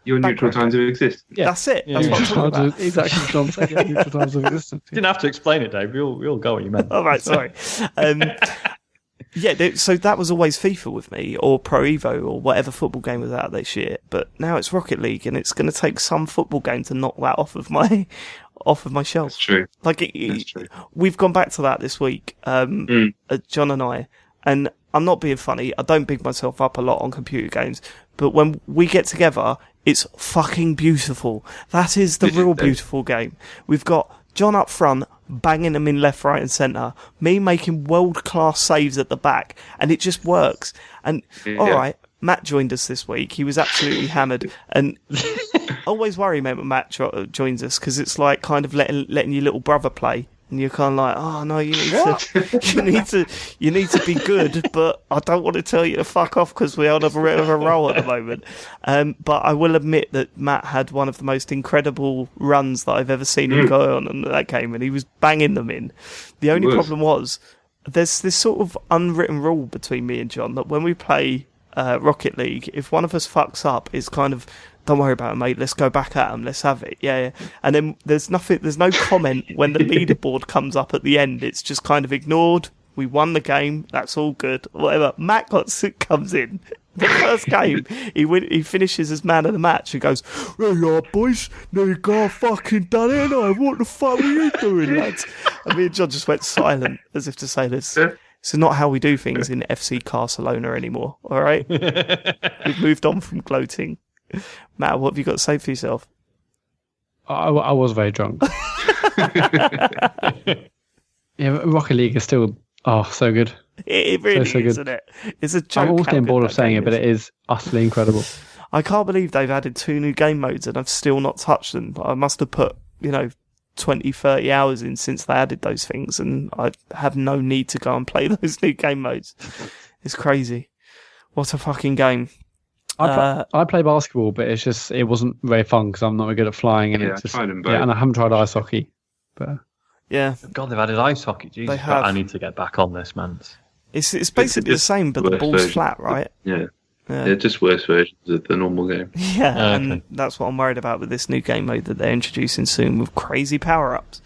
Your neutral times of existence. Yeah. That's it. That's what I'm talking about. Exactly, John said. Yeah, neutral times of existence. You didn't have to explain it, Dave. We all go what you meant. All right, sorry. So that was always FIFA with me, or Pro Evo, or whatever football game was out this year. But now it's Rocket League, and it's going to take some football game to knock that off of my shelf. That's true. That's true. We've gone back to that this week, John and I, and I'm not being funny. I don't big myself up a lot on computer games, but when we get together, it's fucking beautiful. That is the real beautiful game. We've got John up front, banging them in left, right and centre, me making world-class saves at the back, and it just works. And, alright, Matt joined us this week. He was absolutely hammered. And I always worry, mate, when Matt joins us, because it's like kind of letting your little brother play. And you're kind of like, oh no, you need to be good, but I don't want to tell you to fuck off because we're on a bit of a roll at the moment. But I will admit that Matt had one of the most incredible runs that I've ever seen him go on in that game, and he was banging them in. The only problem was there's this sort of unwritten rule between me and John that when we play Rocket League, if one of us fucks up, it's kind of, don't worry about it, mate. Let's go back at them. Let's have it. Yeah. And then there's no comment when the leaderboard comes up at the end. It's just kind of ignored. We won the game. That's all good. Whatever. Matt comes in. The first game, he finishes as man of the match and goes, "There you are, boys. Now you got fucking done it, and I. What the fuck were you doing, lads?" And me and John just went silent, as if to say this. It's not how we do things in FC Barcelona anymore. All right, we've moved on from gloating. Matt, what have you got to say for yourself? I was very drunk. Yeah, Rocket League is still so good. It really is, good. Isn't it? It's a joke. I'm almost getting bored of saying it, but it is utterly incredible. I can't believe they've added 2 new game modes and I've still not touched them. I must have put 20, 30 hours in since they added those things, and I have no need to go and play those new game modes. It's crazy. What a fucking game. I play basketball, but it wasn't very fun because I'm not very good at flying, and I tried them both. Yeah, and I haven't tried ice hockey. But yeah, God, they've added ice hockey. Jesus, they have. I need to get back on this, man. It's basically the same, but the ball's flat, right? Yeah. They're just worse versions of the normal game. Yeah, and that's what I'm worried about with this new game mode that they're introducing soon with crazy power-ups.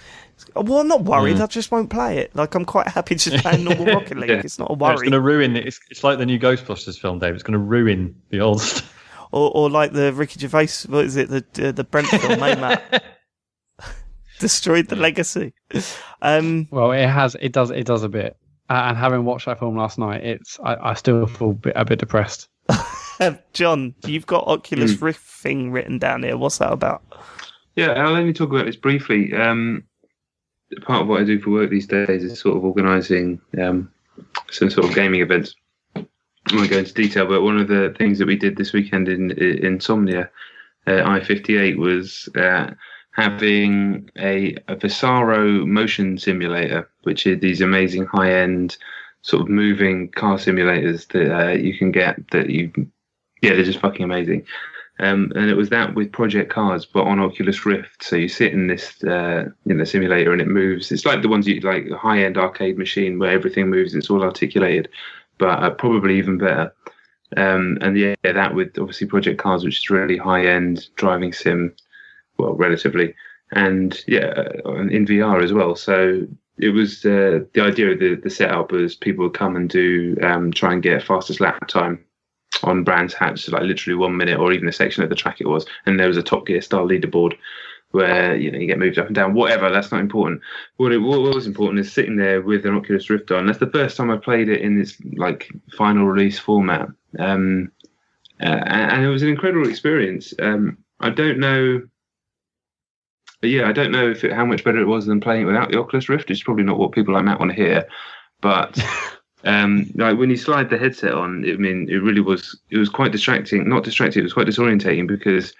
Well, I'm not worried. I just won't play it. Like, I'm quite happy just playing normal Rocket League. It's not a worry. It's going to ruin it. It's like the new Ghostbusters film, Dave. It's going to ruin the old stuff. Or like the Ricky Gervais, what is it, the Brent film, Matt? Destroyed the legacy. Well, it does a bit. And having watched that film last night, I still feel a bit depressed. John, you've got Oculus Rift thing written down here. What's that about? Yeah, I'll only talk about this briefly. Part of what I do for work these days is sort of organising some sort of gaming events. I won't go into detail, but one of the things that we did this weekend in Insomnia, I-58, was having a Visaro motion simulator, which is these amazing high-end sort of moving car simulators that you can get they're just fucking amazing. And it was that with Project Cars, but on Oculus Rift. So you sit in this simulator and it moves. It's like the ones you like, a high-end arcade machine where everything moves. It's all articulated, but probably even better. And that with obviously Project Cars, which is really high-end driving sim, well, relatively, and in VR as well. So it was the idea of the setup was people would come and do try and get fastest lap time on Brands Hatch, like literally 1 minute or even a section of the track it was, and there was a Top Gear style leaderboard where you get moved up and down. Whatever, that's not important. What was important is sitting there with an Oculus Rift on. That's the first time I played it in its like final release format, and it was an incredible experience. I don't know. I don't know how much better it was than playing it without the Oculus Rift. It's probably not what people like Matt want to hear, but like when you slide the headset on, it really was. It was quite distracting. Not distracting. It was quite disorientating because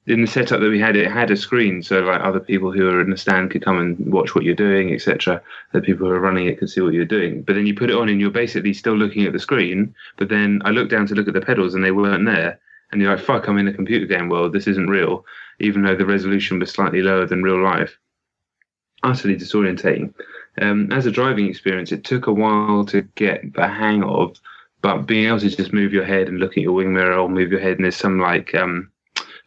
in the setup that we had, it had a screen, so like other people who are in the stand could come and watch what you're doing, etc. The people who are running it could see what you're doing. But then you put it on, and you're basically still looking at the screen. But then I looked down to look at the pedals, and they weren't there. And you're like, "Fuck! I'm in a computer game world. This isn't real." Even though the resolution was slightly lower than real life. Utterly disorientating. As a driving experience, it took a while to get the hang of, but being able to just move your head and look at your wing mirror or move your head, and there's some like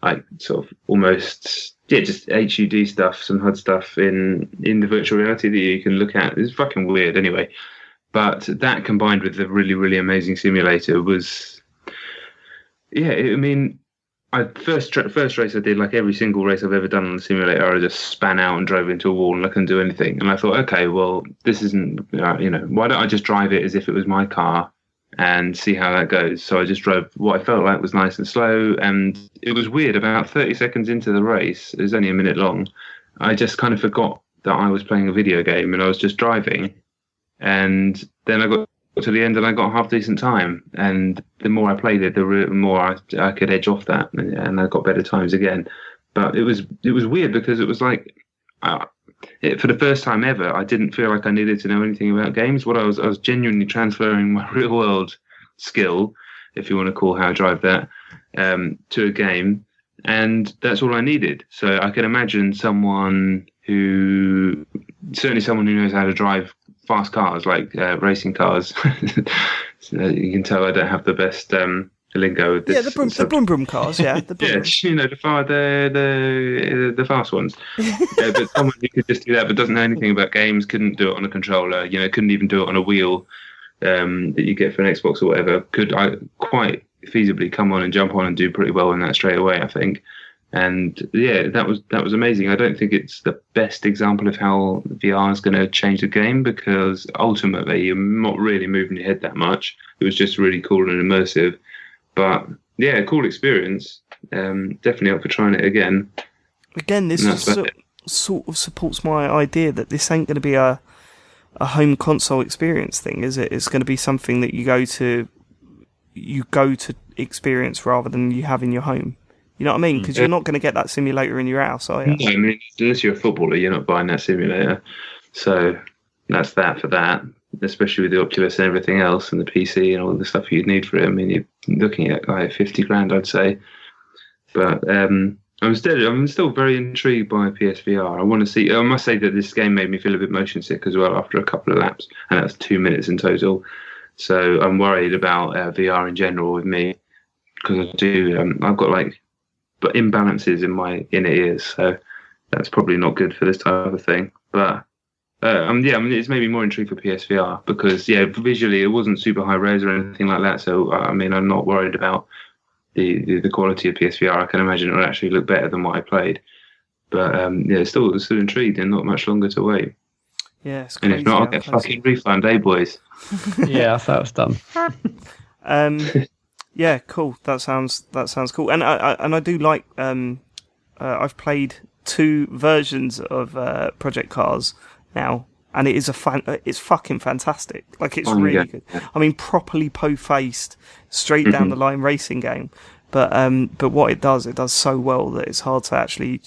like sort of almost just HUD stuff, some HUD stuff in the virtual reality that you can look at. It's fucking weird anyway. But that combined with the really, really amazing simulator was, first race I did, like every single race I've ever done on the simulator, I just span out and drove into a wall and I couldn't do anything. And I thought, okay, well, this isn't, why don't I just drive it as if it was my car and see how that goes? So I just drove what I felt like was nice and slow. And it was weird, about 30 seconds into the race, it was only a minute long, I just kind of forgot that I was playing a video game and I was just driving. And then I got to the end and I got a half decent time. And the more I played it, the more I could edge off that, and I got better times again. But it was weird because it was like, for the first time ever, I didn't feel like I needed to know anything about games. I was genuinely transferring my real world skill, if you want to call how I drive that, to a game, and that's all I needed. So I can imagine someone who knows how to drive fast cars, like racing cars. So you can tell I don't have the best lingo with this. Yeah, the brum cars. Yeah, the brum. Yeah, the fast ones. But someone who could just do that, but doesn't know anything about games, couldn't do it on a controller. Couldn't even do it on a wheel that you get for an Xbox or whatever. Could I quite feasibly come on and jump on and do pretty well in that straight away, I think. And yeah, that was amazing. I don't think it's the best example of how VR is going to change the game, because ultimately you're not really moving your head that much. It was just really cool and immersive. But yeah, cool experience. Definitely up for trying it again. Again, this sort of supports my idea that this ain't going to be a home console experience thing, is it? It's going to be something that you go to experience rather than you have in your home. You know what I mean? Because you're not going to get that simulator in your house, are you? No, I mean, unless you're a footballer, you're not buying that simulator. So that's that for that, especially with the Oculus and everything else and the PC and all the stuff you'd need for it. I mean, you're looking at like 50 grand, I'd say. But I'm still very intrigued by PSVR. I must say that this game made me feel a bit motion sick as well after a couple of laps, and that's 2 minutes in total. So I'm worried about VR in general with me, because I've got but imbalances in my inner ears, so that's probably not good for this type of thing. But it's made me more intrigued for PSVR because visually it wasn't super high res or anything like that. So I'm not worried about the quality of PSVR. I can imagine it will actually look better than what I played. But still intrigued, and not much longer to wait. Yeah, it's crazy. And if not, I'll get fucking refund, boys? Yeah, I thought it was done. Yeah, cool. That sounds cool. And I do like. I've played 2 versions of Project Cars now, and it is it's fucking fantastic. Like, it's really good. I mean, properly po-faced, straight down the line racing game. But what it does so well that it's hard to actually,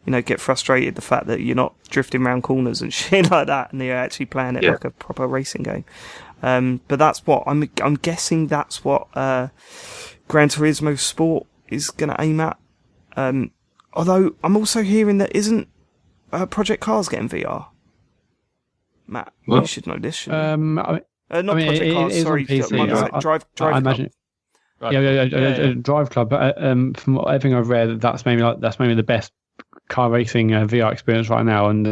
get frustrated the fact that you're not drifting around corners and shit like that, and you're actually playing it like a proper racing game. But that's what I'm guessing. That's what Gran Turismo Sport is going to aim at. Although I'm also hearing that isn't Project Cars getting VR. Matt, you should know this. Not Project Cars. Sorry, Drive I imagine. Drive Club. But from everything I've read, that's maybe the best car racing VR experience right now, and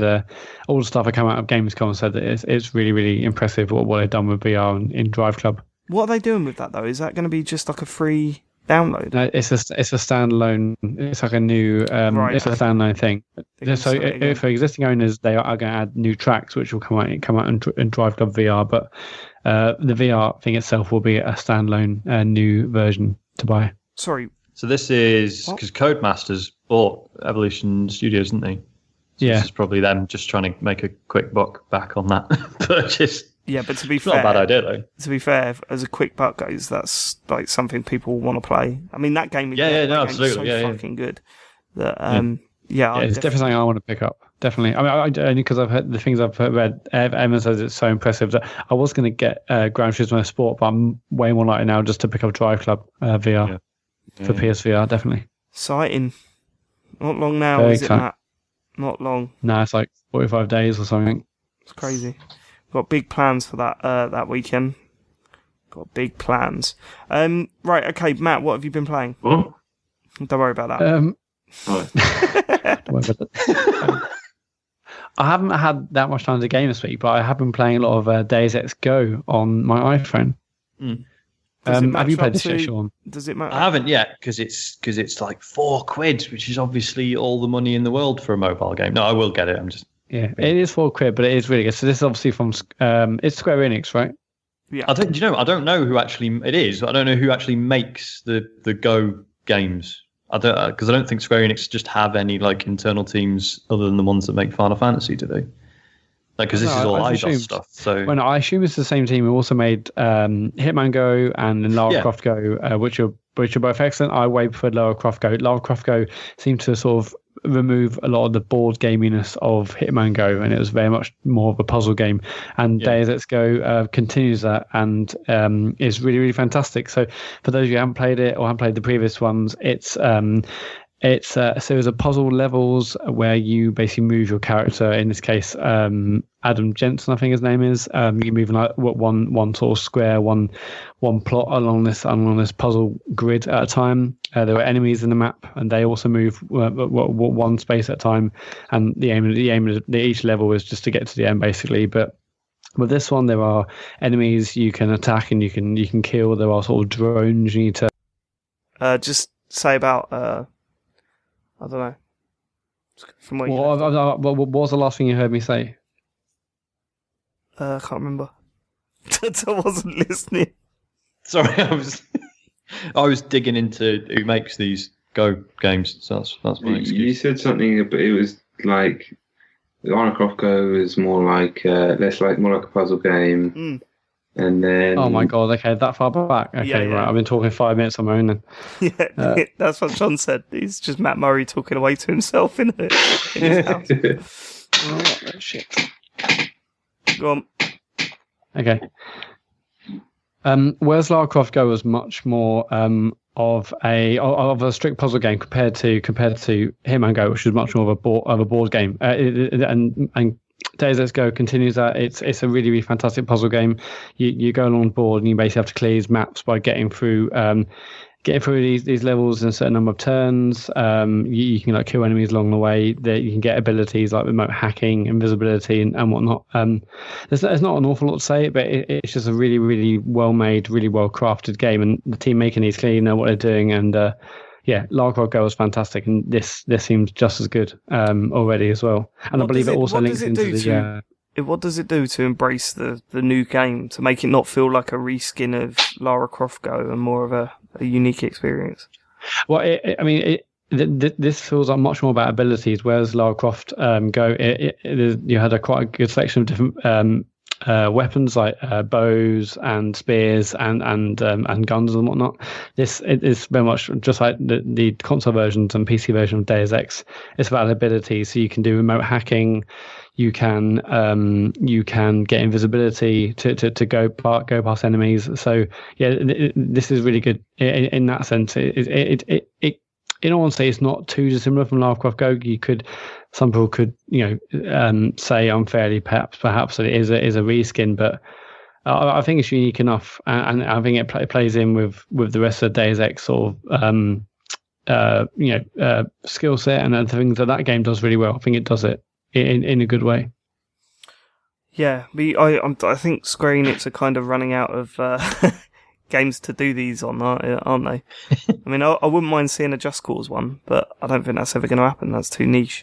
all the stuff that come out of Gamescom said that it's really, really impressive what they've done with VR in Drive Club. What are they doing with that though? Is that going to be just like a free download? No, it's a standalone. It's like a new. It's a standalone thing. So for existing owners, they are going to add new tracks which will come out in Drive Club VR, but the VR thing itself will be a standalone new version to buy. Sorry. So this is because Codemasters bought Evolution Studios, didn't they? So this is probably them just trying to make a quick buck back on that purchase. Yeah, but to be fair, not a bad idea though. To be fair, as a quick buck goes, that's like something people want to play. I mean, that game, absolutely, fucking good. That it's definitely something I want to pick up. Definitely. I mean, only because I've heard the things I've read. Emma says it's so impressive that I was going to get Gran Turismo Sport, but I'm way more likely now just to pick up Drive Club VR for PSVR. Definitely. Exciting. Not long now, Very is exciting. it, Matt? Not long. No, it's like 45 days or something. It's crazy. Got big plans for that weekend. Got big plans. Right, okay, Matt, what have you been playing? What? Don't worry about that. Don't worry about that. I haven't had that much time to game this week, but I have been playing a lot of Deus Ex Go on my iPhone. Have you played this yet, Sean? Does it matter? I haven't yet because it's like £4, which is obviously all the money in the world for a mobile game. No, I will get it. It is £4, but it is really good. So this is obviously from it's Square Enix, right? Yeah. I don't know who actually it is. I don't know who actually makes the Go games. I don't think Square Enix just have any like internal teams other than the ones that make Final Fantasy, do they? Because this is all IDOS stuff. So I assume it's the same team who also made Hitman Go and then Lara Croft Go, which are both excellent. I way preferred Lara Croft Go. Lara Croft Go seemed to sort of remove a lot of the board gaminess of Hitman Go, and it was very much more of a puzzle game. And Deus Ex Go continues that and is really, really fantastic. So for those of you who haven't played it or haven't played the previous ones, it's a series of puzzle levels where you basically move your character. In this case, Adam Jensen, I think his name is. You move like one sort of square, one plot along this puzzle grid at a time. There are enemies in the map, and they also move one space at a time. And the aim of each level is just to get to the end, basically. But with this one, there are enemies you can attack and you can kill. There are sort of drones you need to. Just say about. I don't know. From what what was the last thing you heard me say? I can't remember. I wasn't listening. Sorry, I was digging into who makes these Go games. So that's my excuse. You said something, but it was like Lara Croft Go is more like more like a puzzle game. And then... Oh my god, okay, that far back. Okay, right, I've been talking 5 minutes on my own then. Yeah, that's what John said. He's just Matt Murray talking away to himself in his house. Oh, shit. Go on. Okay. Whereas Lara Croft Go was much more of a strict puzzle game compared to Hitman Go, which is much more of a board game. And Deus Ex Go continues that. It's a really, really fantastic puzzle game. You go along the board and you basically have to clear these maps by getting through these levels in a certain number of turns. You can like kill enemies along the way. You can get abilities like remote hacking, invisibility, and whatnot. There's not an awful lot to say, but it's just a really, really well made, really well crafted game. And the team making these clearly know what they're doing. And Lara Croft Go was fantastic, and this seems just as good already as well. And I believe it also links into the. What does it do to embrace the new game, to make it not feel like a reskin of Lara Croft Go and more of a unique experience? Well, this feels like much more about abilities, whereas Lara Croft Go, you had quite a good selection of different weapons like bows and spears and guns and whatnot. This is very much just like the console versions and PC version of Deus Ex. It's about abilities, so you can do remote hacking. You can get invisibility to go past enemies. So this is really good in that sense. It in all honesty, it's not too dissimilar from Lara Croft Go. Some people could say unfairly perhaps that it is a reskin, but I think it's unique enough, and I think it plays in with the rest of Deus Ex sort of skill set and other things that game does really well. I think it does it in a good way. Yeah, I think Square Enix are kind of running out of games to do these on, aren't they? I mean, I wouldn't mind seeing a Just Cause one, but I don't think that's ever going to happen. That's too niche.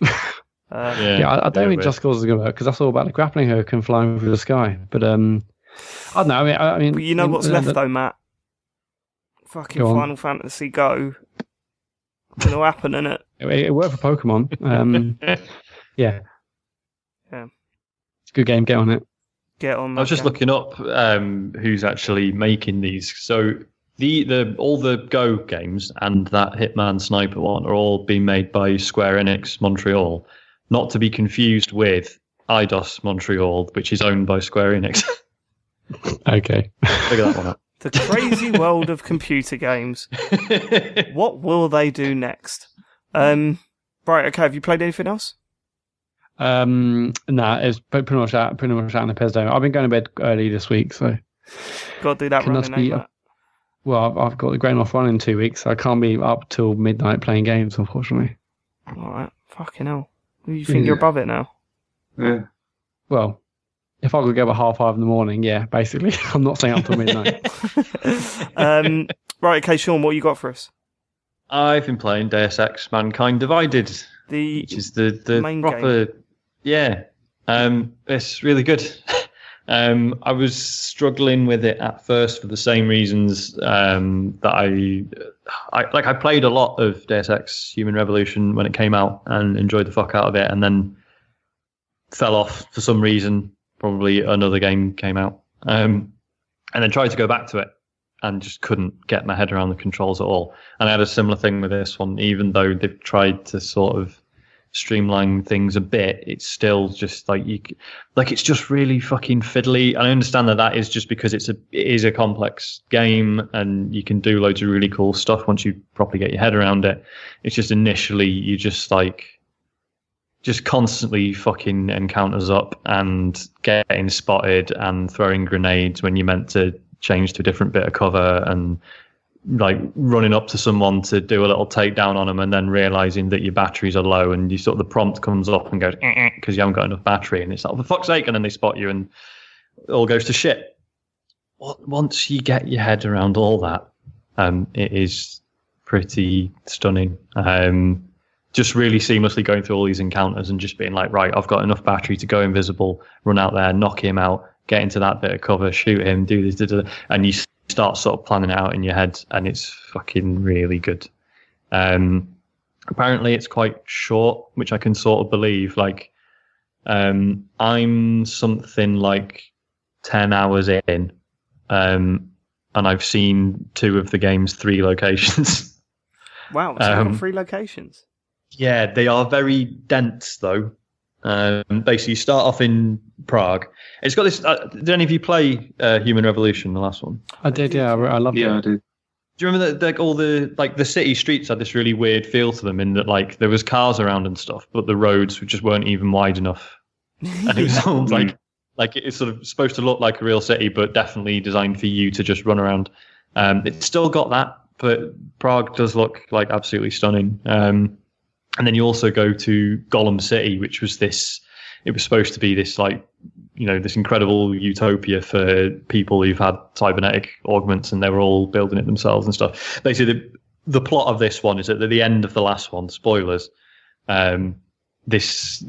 I don't think Just Cause is going to work, because that's all about the grappling hook and flying through the sky. But I don't know. I mean, but you know what's left though, Matt? Fucking Final Fantasy Go. It's going to happen, innit? It worked for Pokemon. Yeah. It's a good game. Get on it. Get on. I was just looking up who's actually making these. So all the Go games and that Hitman Sniper one are all being made by Square Enix Montreal, not to be confused with Eidos Montreal, which is owned by Square Enix. Okay. Figure that one out. The crazy world of computer games. What will they do next? Right. Okay. Have you played anything else? It's pretty much out in the Pez I've been going to bed early this week, so got to do that running, mate. Well, I've got the Grain off run in 2 weeks, so I can't be up till midnight playing games, unfortunately. All right, fucking hell. You think you're above it now? Yeah. Well, if I could go at 5:30 in the morning, yeah, basically. I'm not staying up till midnight. Right, okay, Sean, what you got for us? I've been playing Deus Ex: Mankind Divided, which is the main proper game. Yeah. It's really good. I was struggling with it at first for the same reasons that I played a lot of Deus Ex Human Revolution when it came out and enjoyed the fuck out of it, and then fell off for some reason. Probably another game came out, and then tried to go back to it and just couldn't get my head around the controls at all. And I had a similar thing with this one, even though they've tried to sort of streamline things a bit, it's still just it's just really fucking fiddly. And I understand that is just because it is a complex game and you can do loads of really cool stuff once you properly get your head around it. It's just initially you just constantly fucking encounters up and getting spotted and throwing grenades when you're meant to change to a different bit of cover, and like running up to someone to do a little takedown on them and then realizing that your batteries are low, and the prompt comes up and goes because you haven't got enough battery, and it's like, oh, for fuck's sake, and then they spot you and it all goes to shit. Once you get your head around all that, it is pretty stunning. Just really seamlessly going through all these encounters and just being like, right, I've got enough battery to go invisible, run out there, knock him out, get into that bit of cover, shoot him, do this, and you start sort of planning it out in your head, and it's fucking really good. Apparently it's quite short, which I can sort of believe. Like, I'm something like 10 hours in, and I've seen 2 of the game's 3 locations. Wow, so you've got 3 locations. Yeah, they are very dense, though. Basically, you start off in Prague. It's got this. Did any of you play Human Revolution, the last one? I did, yeah. I loved it. Yeah, I did. Do you remember that all the city streets had this really weird feel to them, in that like there was cars around and stuff, but the roads just weren't even wide enough, and it was all like it's sort of supposed to look like a real city, but definitely designed for you to just run around. It's still got that, but Prague does look like absolutely stunning. And then you also go to Gollum City, which was this. It was supposed to be this this incredible utopia for people who've had cybernetic augments, and they were all building it themselves and stuff. Basically, the plot of this one is that at the end of the last one, spoilers, this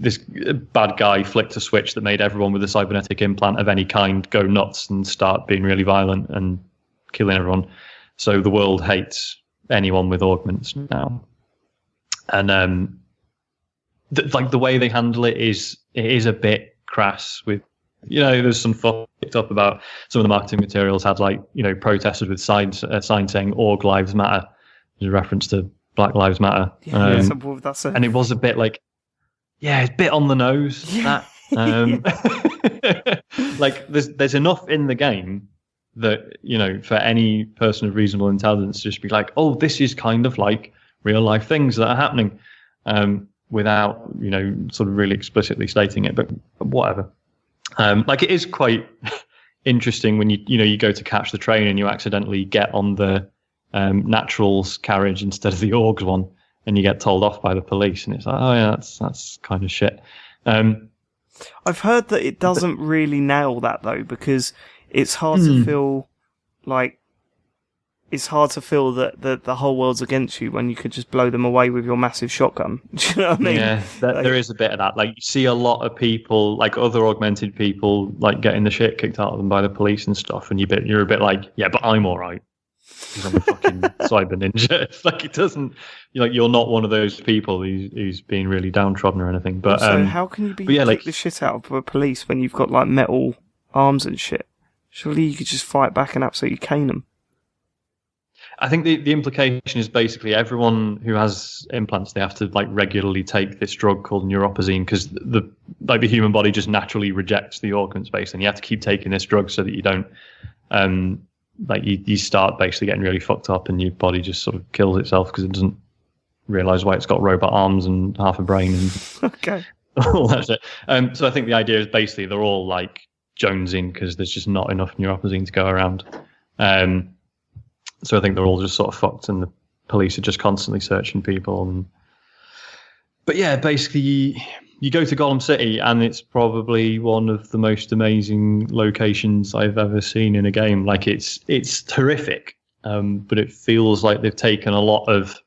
bad guy flicked a switch that made everyone with a cybernetic implant of any kind go nuts and start being really violent and killing everyone. So the world hates anyone with augments now. And the way they handle it is a bit crass. With there's some fuck up about some of the marketing materials had protesters with signs saying "Org Lives Matter," as a reference to Black Lives Matter. Yeah, and it was a bit it's a bit on the nose. Yeah. There's enough in the game that for any person of reasonable intelligence to just be like, oh, this is kind of like real life things that are happening, without sort of really explicitly stating it, but whatever. It is quite interesting when you go to catch the train and you accidentally get on the Naturals carriage instead of the Orgs one, and you get told off by the police, and it's like, oh yeah, that's kind of shit. I've heard that it doesn't really nail that though, because it's hard to feel like. It's hard to feel that the whole world's against you when you could just blow them away with your massive shotgun. Do you know what I mean? Yeah, there is a bit of that. Like, you see a lot of people, like other augmented people, like getting the shit kicked out of them by the police and stuff, and you're a bit like, yeah, but I'm all right because I'm a fucking cyber ninja. It's like, it doesn't, you're not one of those people who's being really downtrodden or anything. But so how can you kick the shit out of the police when you've got like metal arms and shit? Surely you could just fight back and absolutely cane them. I think the implication is basically everyone who has implants, they have to regularly take this drug called neuropozyne, because the human body just naturally rejects the organ space, and you have to keep taking this drug so that you don't you start basically getting really fucked up, and your body just sort of kills itself because it doesn't realize why it's got robot arms and half a brain and okay. all that shit. So I think the idea is basically they're all jonesing because there's just not enough neuropozyne to go around. So I think they're all just sort of fucked, and the police are just constantly searching people. But yeah, basically you go to Gollum City, and it's probably one of the most amazing locations I've ever seen in a game. Like it's horrific, but it feels like they've taken a lot of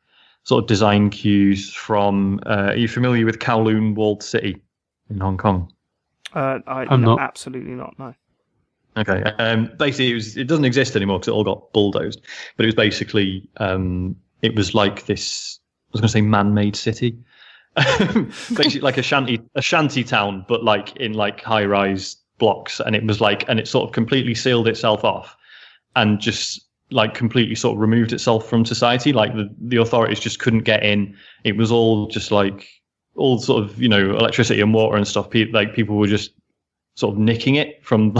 sort of design cues from. Are you familiar with Kowloon Walled City in Hong Kong? I'm not. Absolutely not. No. Okay. Basically, it doesn't exist anymore because it all got bulldozed. But it was basically it was like this. I was going to say man-made city. Basically like a shanty town, but like in like high-rise blocks, and it was like, and it sort of completely sealed itself off and just like completely sort of removed itself from society. Like the authorities just couldn't get in. It was all just like all sort of, electricity and water and stuff. Like people were just sort of nicking it from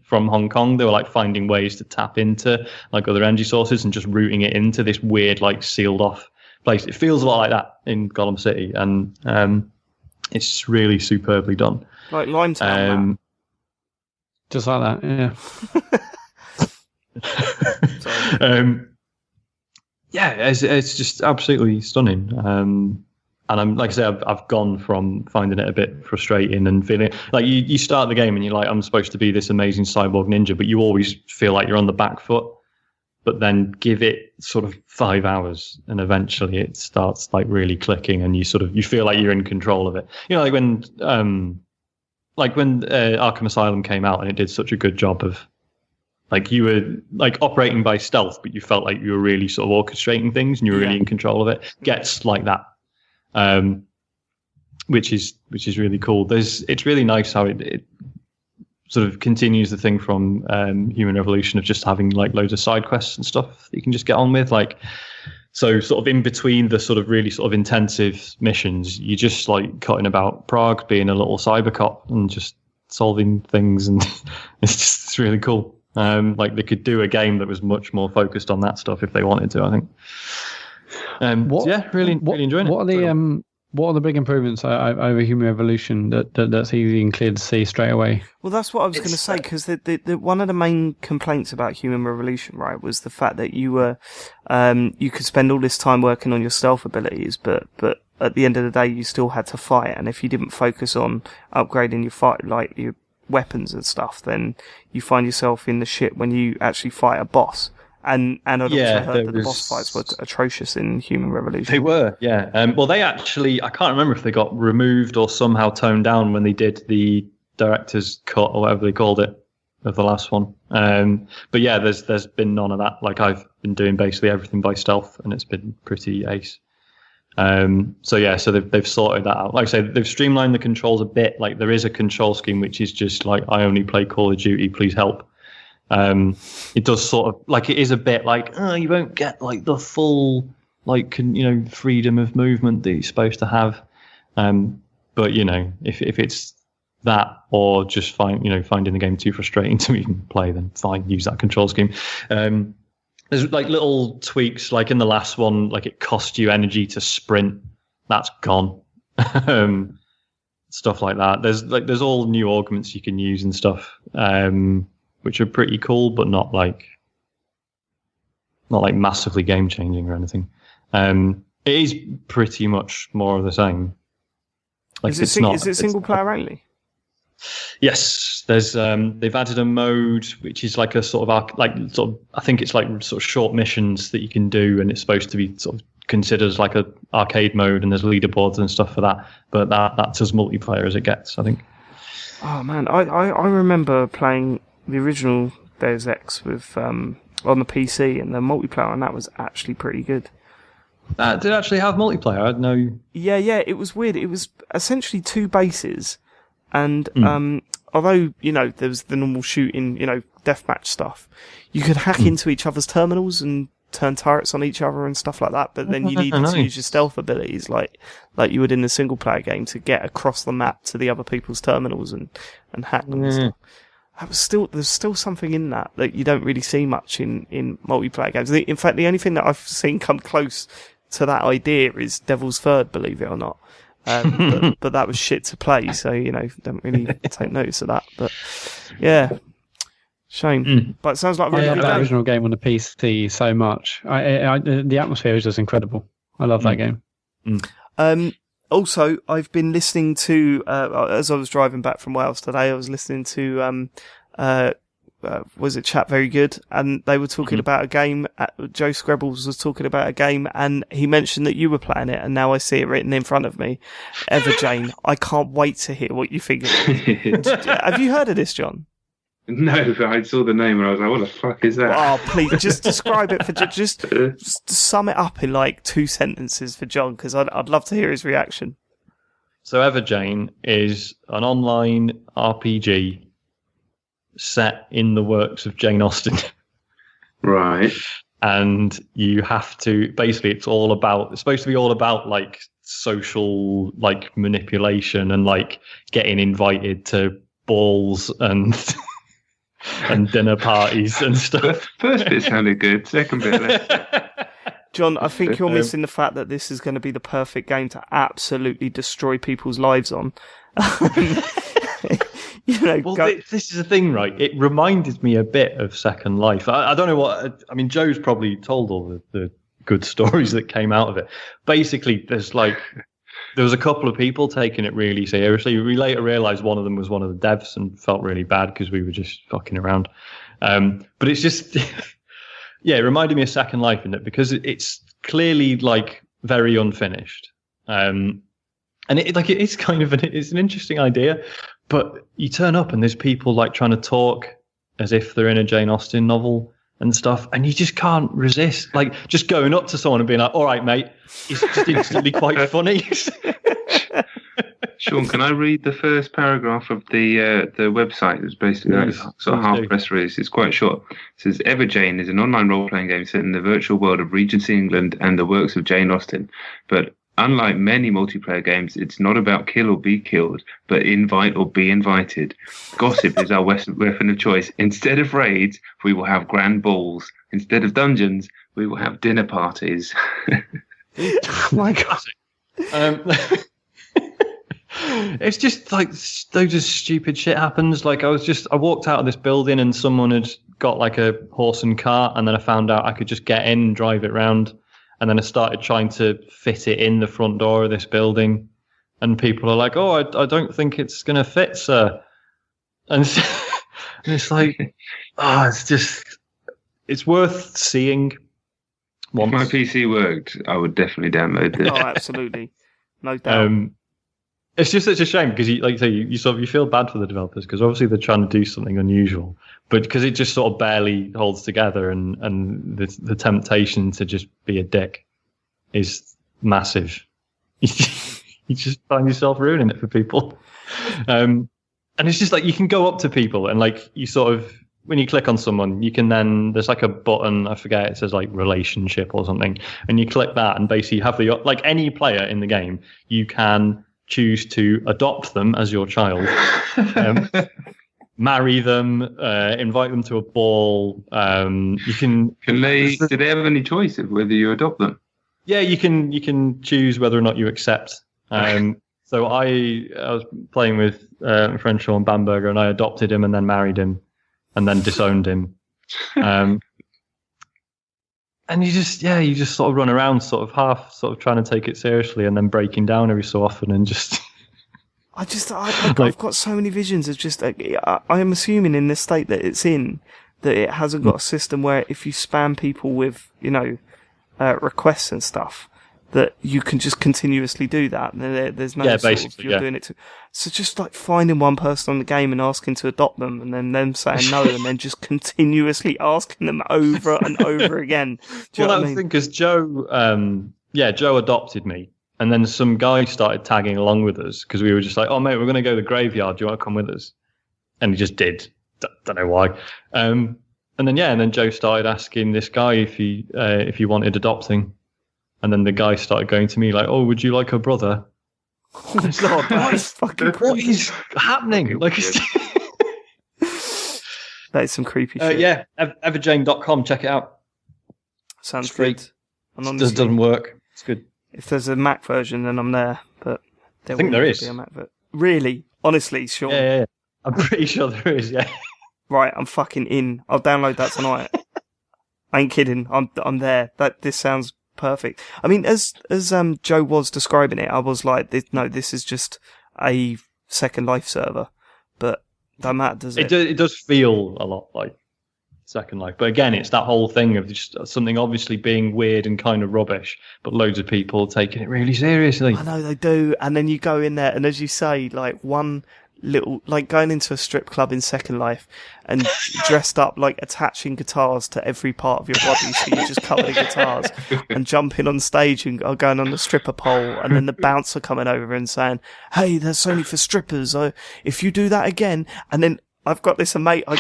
Hong Kong. They were like finding ways to tap into like other energy sources and just routing it into this weird like sealed off place. It feels a lot like that in Gollum City, and it's really superbly done. Like Limetown. Just like that, yeah. Yeah, it's just absolutely stunning. And I'm like I say, I've gone from finding it a bit frustrating and feeling like you start the game and you're like, I'm supposed to be this amazing cyborg ninja, but you always feel like you're on the back foot. But then give it sort of 5 hours, and eventually it starts like really clicking, and you feel like you're in control of it. Like when Arkham Asylum came out, and it did such a good job of like you were like operating by stealth, but you felt like you were really sort of orchestrating things, and you were really in control of it. Gets like that, which is really cool. It's really nice how it sort of continues the thing from Human Revolution of just having like loads of side quests and stuff that you can just get on with. Like, so sort of in between the sort of really sort of intensive missions, you just like cutting about Prague, being a little cyber cop and just solving things, and it's really cool. Like they could do a game that was much more focused on that stuff if they wanted to, I think. Really enjoying it. What are the big improvements over Human Revolution that's easy and clear to see straight away? Well, that's what I was going to say, because the one of the main complaints about Human Revolution, right, was the fact that you could spend all this time working on your stealth abilities, but at the end of the day, you still had to fight, and if you didn't focus on upgrading your fight, like your weapons and stuff, then you find yourself in the shit when you actually fight a boss. And I'd also heard that the boss fights were atrocious in Human Revolution. They were, yeah. Well, they actually, I can't remember if they got removed or somehow toned down when they did the director's cut or whatever they called it of the last one. But yeah, there's been none of that. Like I've been doing basically everything by stealth, and it's been pretty ace. So they've sorted that out. Like I say, they've streamlined the controls a bit. Like there is a control scheme which is just like, I only play Call of Duty, please help. It does sort of like, it is a bit like, you won't get like the full like freedom of movement that you're supposed to have. But if it's that, or just finding the game too frustrating to even play, then fine, use that control scheme. There's like little tweaks, like in the last one, like it cost you energy to sprint, that's gone. Stuff like that. There's all new augments you can use and stuff. Which are pretty cool, but not like massively game changing or anything. It is pretty much more of the same. Like is it single player only? Yes, there's they've added a mode which is like a sort of I think it's like sort of short missions that you can do, and it's supposed to be sort of considered as like a arcade mode, and there's leaderboards and stuff for that. But that's as multiplayer as it gets, I think. Oh man, I remember playing the original Deus Ex with on the PC, and the multiplayer on that was actually pretty good. Did it actually have multiplayer? I had no. Yeah, it was weird. It was essentially two bases, and although there was the normal shooting, deathmatch stuff, you could hack into each other's terminals and turn turrets on each other and stuff like that. But then you needed to use your stealth abilities, like you would in the single player game, to get across the map to the other people's terminals and hack them and stuff. There's still something in that you don't really see much in multiplayer games. In fact, the only thing that I've seen come close to that idea is Devil's Third, believe it or not. But that was shit to play, so don't really take notice of that. But yeah, Shame. But it sounds like a I really love good that game. original game on the PC so much. The atmosphere is just incredible. I love that game. Also, I've been listening to, as I was driving back from Wales today, I was listening to, was it Chat Very Good? And they were talking about a game. Joe Screbbles was talking about a game, and he mentioned that you were playing it, and now I see it written in front of me. Everjane. I can't wait to hear what you think of it. Have you heard of this, John? No, but I saw the name and I was like, what the fuck is that? Oh, please, just describe it for just sum it up in like 2 sentences for John, because I'd love to hear his reaction. So Everjane is an online RPG set in the works of Jane Austen. Right. And you have to, basically it's supposed to be all about like social like manipulation and like getting invited to balls and and dinner parties and stuff. First bit sounded good, second bit less. John, I think you're missing the fact that this is going to be the perfect game to absolutely destroy people's lives on. This is the thing, right? It reminded me a bit of Second Life. I don't know what... I mean, Joe's probably told all the good stories that came out of it. Basically, there was a couple of people taking it really seriously. We later realised one of them was one of the devs and felt really bad because we were just fucking around. But it's just... yeah, it reminded me of Second Life in it because it's clearly like very unfinished. And it's kind of it's an interesting idea, but you turn up and there's people like trying to talk as if they're in a Jane Austen novel and stuff, and you just can't resist. Like just going up to someone and being like, "All right, mate," it's just instantly quite funny. Sean, can I read the first paragraph of the website? It's basically sort of half press release. It's quite short. It says, Everjane is an online role-playing game set in the virtual world of Regency England and the works of Jane Austen. But unlike many multiplayer games, it's not about kill or be killed, but invite or be invited. Gossip is our weapon of choice. Instead of raids, we will have grand balls. Instead of dungeons, we will have dinner parties. Oh my God. It's just like loads of stupid shit happens. Like I walked out of this building and someone had got like a horse and cart, and then I found out I could just get in and drive it round. And then I started trying to fit it in the front door of this building. And people are like, "Oh, I don't think it's going to fit, sir." And it's like, it's worth seeing once. If my PC worked, I would definitely download this. Oh, absolutely. No doubt. It's just such a shame because you feel bad for the developers because obviously they're trying to do something unusual, but because it just sort of barely holds together and the temptation to just be a dick is massive. You just find yourself ruining it for people. And it's just like you can go up to people and like you sort of, when you click on someone, you can then, there's like a button, I forget, it says like relationship or something, and you click that and basically you have like any player in the game, you can choose to adopt them as your child, marry them, invite them to a ball. You can. Do they have any choice of whether you adopt them? Yeah, you can choose whether or not you accept. So I was playing with a friend Sean Bamberger, and I adopted him and then married him, and then disowned him. And you just sort of run around sort of trying to take it seriously and then breaking down every so often and just... I've got so many visions of just... I am assuming in the state that it's in, that it hasn't got a system where if you spam people with, requests and stuff, that you can just continuously do that. There's no doing it to... So just like finding one person on the game and asking to adopt them, and then them saying no, and then just continuously asking them over and over again. Do you know what I mean? Because Joe adopted me, and then some guy started tagging along with us because we were just like, "Oh mate, we're going to go to the graveyard. Do you want to come with us?" And he just did. Don't know why. And then Joe started asking this guy if he wanted adopting. And then the guy started going to me like, "Oh, would you like a brother?" Oh God, that is fucking what is happening? Like, that is some creepy shit. Yeah, everjane.com. Check it out. Sounds free. good. And honestly, it doesn't work. It's good. If there's a Mac version, then I'm there. But I think there is. Be a Mac really, honestly, sure. Yeah. I'm pretty sure there is. Yeah. Right, I'm fucking in. I'll download that tonight. I ain't kidding. I'm there. This sounds perfect. I mean, as Joe was describing it, I was like, this is just a Second Life server. But don't matter, does it? It does feel a lot like Second Life. But again, it's that whole thing of just something obviously being weird and kind of rubbish, but loads of people taking it really seriously. I know they do. And then you go in there, and as you say, like one little, like going into a strip club in Second Life and dressed up, like attaching guitars to every part of your body, so you're just covered in guitars, and jumping on stage and going on the stripper pole, and then the bouncer coming over and saying, "Hey, that's only for strippers. If you do that again," and then I've got this, mate. I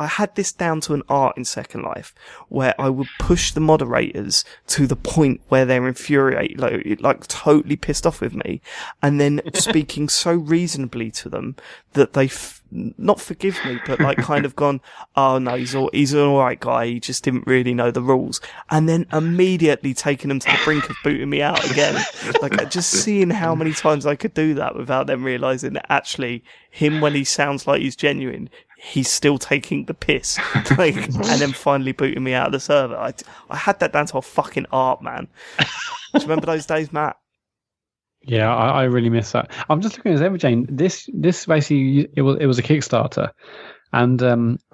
had this down to an art in Second Life, where I would push the moderators to the point where they're infuriated, like totally pissed off with me, and then speaking so reasonably to them that they not forgive me, but like kind of gone, "Oh no, he's an alright guy. He just didn't really know the rules," and then immediately taking them to the brink of booting me out again. Like just seeing how many times I could do that without them realising that actually him, when he sounds like he's genuine, he's still taking the piss, like, and then finally booting me out of the server. I had that down to a fucking art, man. Do you remember those days, Matt? Yeah, I really miss that. I'm just looking at Everjane. This basically it was a Kickstarter, and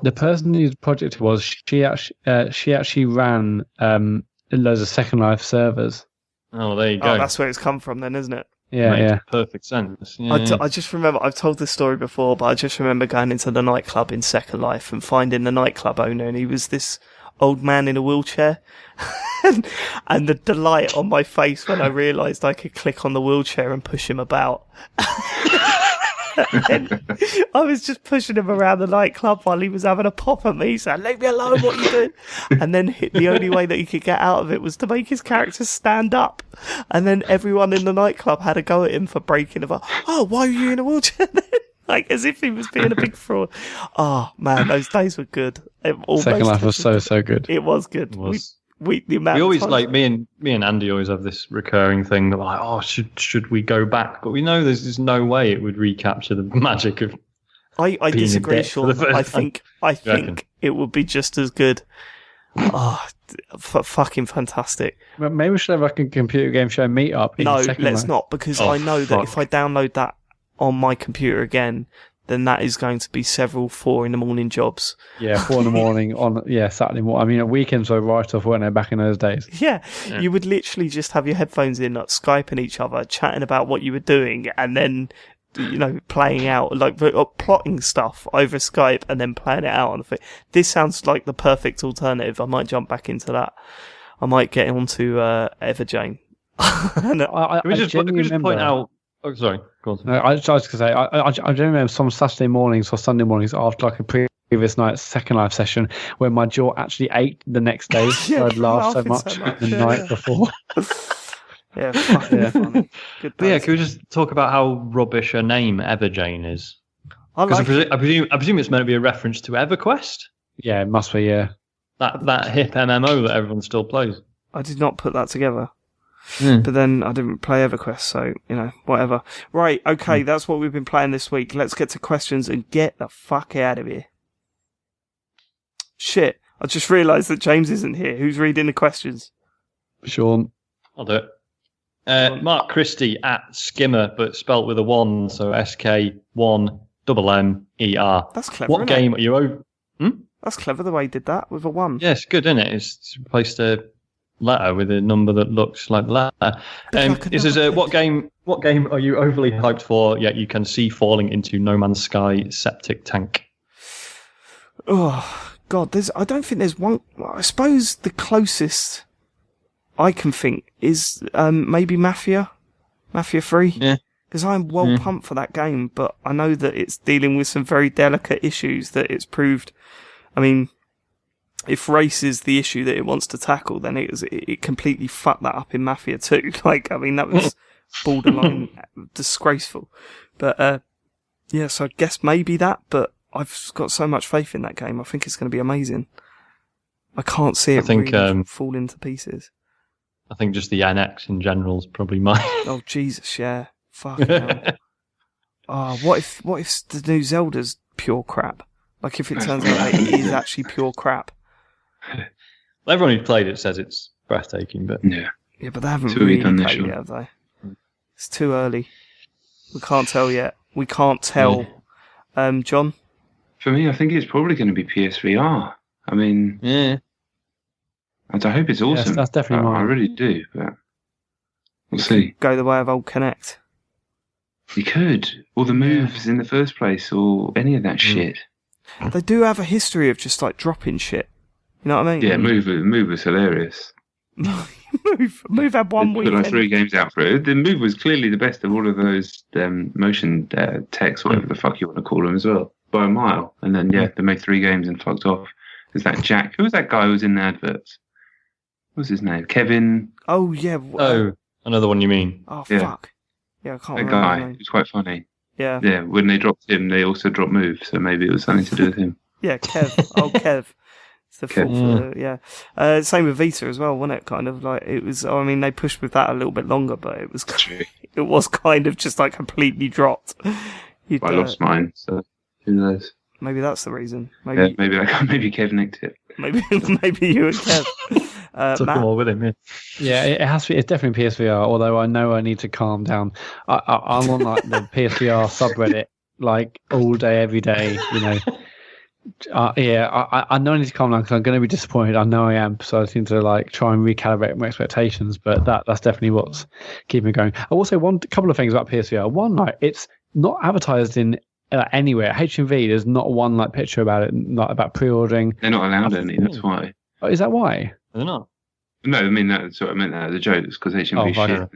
the person whose project it was, she actually ran loads of Second Life servers. Oh, there you go. Oh, that's where it's come from, then, isn't it? Yeah, Makes perfect sense. Yeah. I just remember, I've told this story before, but I just remember going into the nightclub in Second Life and finding the nightclub owner, and he was this old man in a wheelchair. And the delight on my face when I realised I could click on the wheelchair and push him about. And I was just pushing him around the nightclub while he was having a pop at me, saying, "Leave me alone, what are you doing?" And then the only way that he could get out of it was to make his character stand up. And then everyone in the nightclub had a go at him for breaking about, "Oh, why are you in a wheelchair then?" Like, as if he was being a big fraud. Oh, man, those days were good. Second Life was so good. It was good. It was. We always, like, me and Andy always have this recurring thing that, like, oh, should we go back? But we know there's no way it would recapture the magic of. I disagree, Sean. I think it would be just as good. Oh, fucking fantastic. Well, maybe we should have like a computer game show meetup. No, let's not, because I know that if I download that on my computer again, then that is going to be several 4 a.m. jobs. Yeah, 4 a.m. on Saturday morning. I mean, weekends were right off, weren't they, back in those days? Yeah, you would literally just have your headphones in, like Skyping each other, chatting about what you were doing, and then, playing out, like, plotting stuff over Skype and then playing it out on the thing. This sounds like the perfect alternative. I might jump back into that. I might get onto Everjane. Can we just point out? Oh, sorry. Go on. No, I was just going to say, I remember some Saturday mornings or Sunday mornings after like a previous night's Second Life session where my jaw actually ached the next day. So I'd laughed so much the night before. Yeah, fucking funny. Good. But yeah, can we just talk about how rubbish a name Everjane is? I presume it's meant to be a reference to EverQuest. Yeah, it must be. Yeah, that hip MMO that everyone still plays. I did not put that together. But then I didn't play EverQuest, so, whatever. Right, okay, that's what we've been playing this week. Let's get to questions and get the fuck out of here. Shit, I just realised that James isn't here. Who's reading the questions? Sean. I'll do it. Mark Christie at Skimmer, but spelt with a 1, so SK1MMER. That's clever. What game are you over? That's clever the way he did that, with a 1. Yeah, it's good, isn't it? It's replaced a letter with a number that looks like the letter. It says, what game are you overly hyped for, yet you can see falling into No Man's Sky septic tank? Oh, God, I don't think there's one. I suppose the closest I can think is maybe Mafia 3. Yeah. Because I'm well pumped for that game, but I know that it's dealing with some very delicate issues that it's proved. I mean, if race is the issue that it wants to tackle, then it completely fucked that up in Mafia 2. Like, I mean, that was borderline disgraceful. But, yeah, so I guess maybe that, but I've got so much faith in that game. I think it's going to be amazing. I can't see it really fall into pieces. I think just the NX in general is probably mine. Oh, Jesus, yeah. Fucking hell. Oh, what if the new Zelda's pure crap? Like if it turns out that it is actually pure crap. Everyone who's played it says it's breathtaking, but Yeah. Yeah, but they haven't So we've really done this, played it, sure. have they? It's too early. We can't tell yet. We can't tell. John? For me, I think it's probably going to be PSVR. I mean, yeah. I hope it's awesome. that's definitely I mine. really do, but we'll see. Go the way of old Connect. You could. Or the moves in the first place, or any of that shit. They do have a history of just like dropping shit. You know what I mean? Yeah, move was hilarious. Move had one They put weekend. like 3 games out for it. The move was clearly the best of all of those motion techs, whatever the fuck you want to call them as well, by a mile. And then, they made 3 games and fucked off. There's that Jack. Who was that guy who was in the adverts? What was his name? Kevin? Oh, yeah. Another one you mean? Oh, Yeah. fuck. Yeah, I can't That remember. guy. his He name. was quite funny. Yeah. Yeah, when they dropped him, they also dropped Move, so maybe it was something to do with him. Yeah, Kev. Oh, Kev. It's the Kev. fourth. Same with Vita as well, wasn't it? Kind of like it was. I mean, they pushed with that a little bit longer, but it was True. it was kind of just like completely dropped. I lost mine, so who knows? Maybe that's the reason. Yeah, Maybe maybe Kev nicked it. maybe you and Kev. Took Matt? them all with him, yeah. Yeah, it has to be. It's definitely PSVR. Although I know I need to calm down. I'm on like the PSVR subreddit like all day, every day. You know. I know I need to calm down because I'm going to be disappointed. I know I am. So I just need to like try and recalibrate my expectations. But that's definitely what's keeping me going. I will say a couple of things about PSVR. One, like it's not advertised in anywhere. HMV, there's not one like picture about it, not about pre-ordering. They're not allowed any, that's why. Oh, is that why? They're not. No, I mean, that's what I meant that as a joke. It's because HMV shit.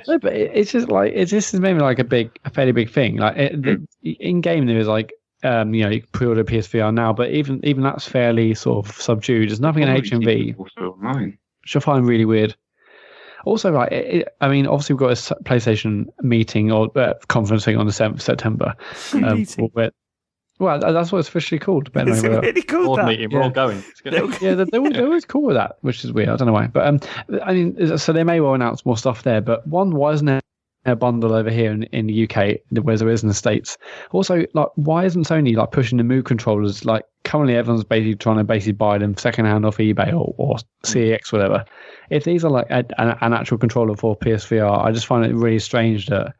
No, but it's just like this is maybe like a fairly big thing. Like in game, there is like you can pre-order PSVR now, but even that's fairly sort of subdued. There's nothing in HMV, which I find really weird. Also, like I mean, obviously we've got a PlayStation meeting or conferencing on the 7th of September. Well, that's what it's officially called. Is it really called Board that? meeting, we're all going. It's gonna... Yeah, they're always cool with that, which is weird. I don't know why, but I mean, so they may well announce more stuff there. But why isn't there a bundle over here in the UK, whereas there is in the States? Also, like, why isn't Sony like pushing the Move controllers? Like, currently everyone's basically trying to buy them secondhand off eBay or CEX, whatever. If these are like an actual controller for PSVR, I just find it really strange that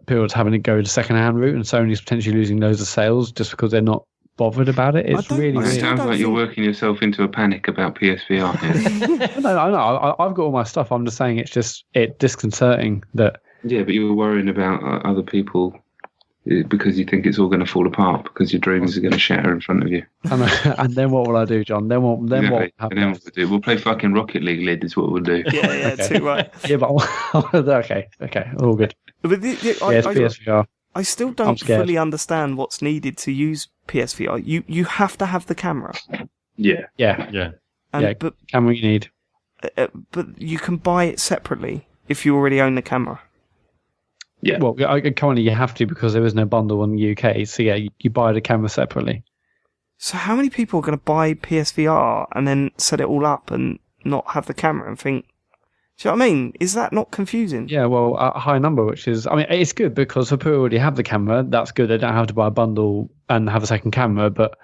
people are having to go the second-hand route and Sony's potentially losing loads of sales just because they're not bothered about it. It's really It weird. sounds like you're working yourself into a panic about PSVR here. No, I've got all my stuff. I'm just saying it's disconcerting that... Yeah, but you're worrying about other people because you think it's all going to fall apart because your dreams are going to shatter in front of you. And then what will I do, John? Then what And then will what happen? we'll do? We'll play fucking Rocket League, Lid, is what we'll do. Yeah, Okay. too right. Yeah, but... okay, all good. But It's PSVR. I still I'm don't scared. fully understand what's needed to use PSVR. You have to have the camera, Yeah. Yeah, and, Yeah. but camera you need. you can buy it separately if you already own the camera. Yeah. Well, currently you have to because there is no bundle in the UK. So yeah, you buy the camera separately. So how many people are going to buy PSVR and then set it all up and not have the camera and think, do you know what I mean? Is that not confusing? Yeah, well, a high number, which is, I mean, it's good because for people who already have the camera, that's good. They don't have to buy a bundle and have a second camera, but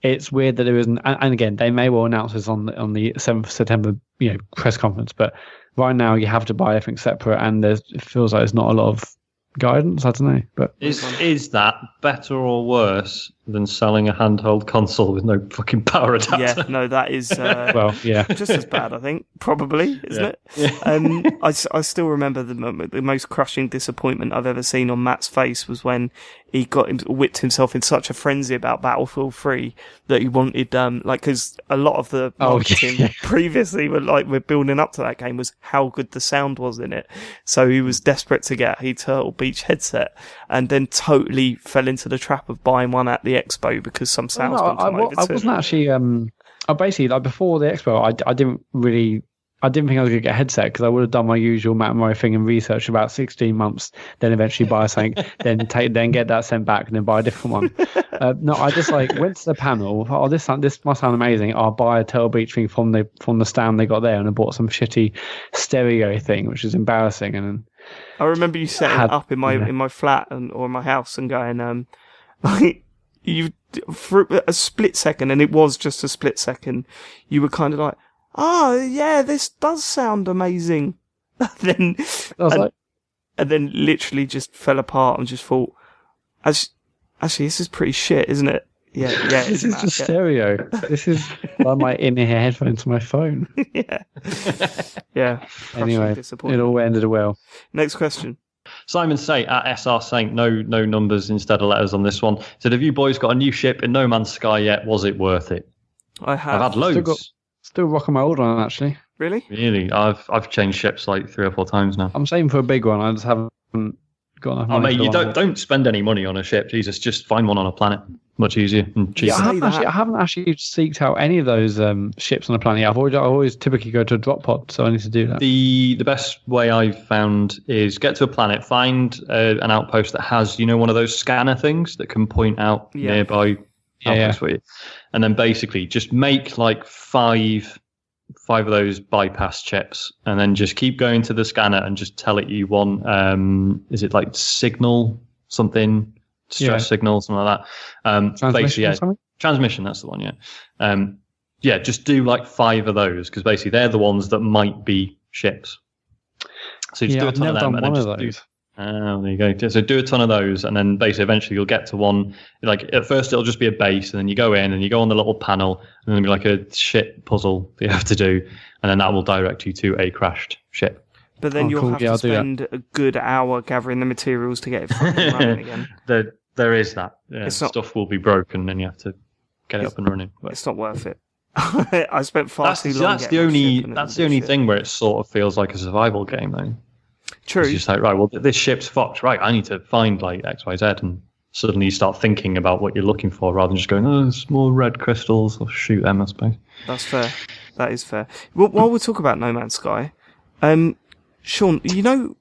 it's weird that there isn't. And again, they may well announce this on the 7th of September, press conference. But right now, you have to buy everything separate, and it feels like there's not a lot of guidance. I don't know, but Is that better or worse than selling a handheld console with no fucking power adapter? Yeah, no, that is well, yeah. just as bad, I think. Probably, isn't it? Yeah. I still remember the most crushing disappointment I've ever seen on Matt's face was when he whipped himself in such a frenzy about Battlefield 3 that he wanted, because a lot of the marketing previously we're building up to that game was how good the sound was in it. So he was desperate to get a Turtle Beach headset and then totally fell into the trap of buying one at the expo because some salesman came over to I wasn't actually. I basically like before the expo. I didn't think I was going to get a headset because I would have done my usual Matt Murray thing and research about 16 months, then eventually buy something, then get that sent back and then buy a different one. No, I just went to the panel. Oh, this must sound amazing. I'll buy a Turtle Beach thing from the stand they got there, and I bought some shitty stereo thing, which is embarrassing. And I remember you setting it up in my flat or in my house and going, Like, you, for a split second, and it was just a split second, you were kind of like, oh, yeah, this does sound amazing. Then, and then literally just fell apart and just thought, actually, this is pretty shit, isn't it? Yeah. This is just stereo. This is like my in-ear headphones to my phone. Yeah. Anyway, it all ended well. Next question. Simon Saint at SR Saint, no numbers instead of letters on this one. Said, have you boys got a new ship in No Man's Sky yet? Was it worth it? I have. I've had loads. Still rocking my old one, actually. Really? Really? I've changed ships like 3 or 4 times now. I'm saving for a big one. I just haven't got enough money. Oh, mate, you don't spend any money on a ship. Jesus, just find one on a planet. Much easier and cheaper. I haven't actually seeked out any of those ships on a planet. I always typically go to a drop pod, so I need to do that. The best way I've found is get to a planet, find an outpost that has, one of those scanner things that can point out nearby outposts for you, and then basically just make like five of those bypass chips, and then just keep going to the scanner and just tell it you want. Is it like signal something? Stress signal, something like that. Transmission, transmission, that's the one, just do like 5 of those, because basically they're the ones that might be ships. So just do a ton of them. And then just there you go. So do a ton of those, and then basically eventually you'll get to one, like at first it'll just be a base, and then you go in and you go on the little panel, and then there'll be like a shit puzzle that you have to do, and then that will direct you to a crashed ship. But then you'll have to spend a good hour gathering the materials to get it fucking running again. There is that. Yeah, stuff will be broken, and you have to get it up and running. But it's not worth it. I spent far too long. That's the only thing where it sort of feels like a survival game, though. True. It's just like, right, well, this ship's fucked. Right, I need to find like X, Y, Z, and suddenly you start thinking about what you're looking for rather than just going, oh, small red crystals. I'll shoot them, I suppose. That's fair. That is fair. Well, while we talk about No Man's Sky, Sean, you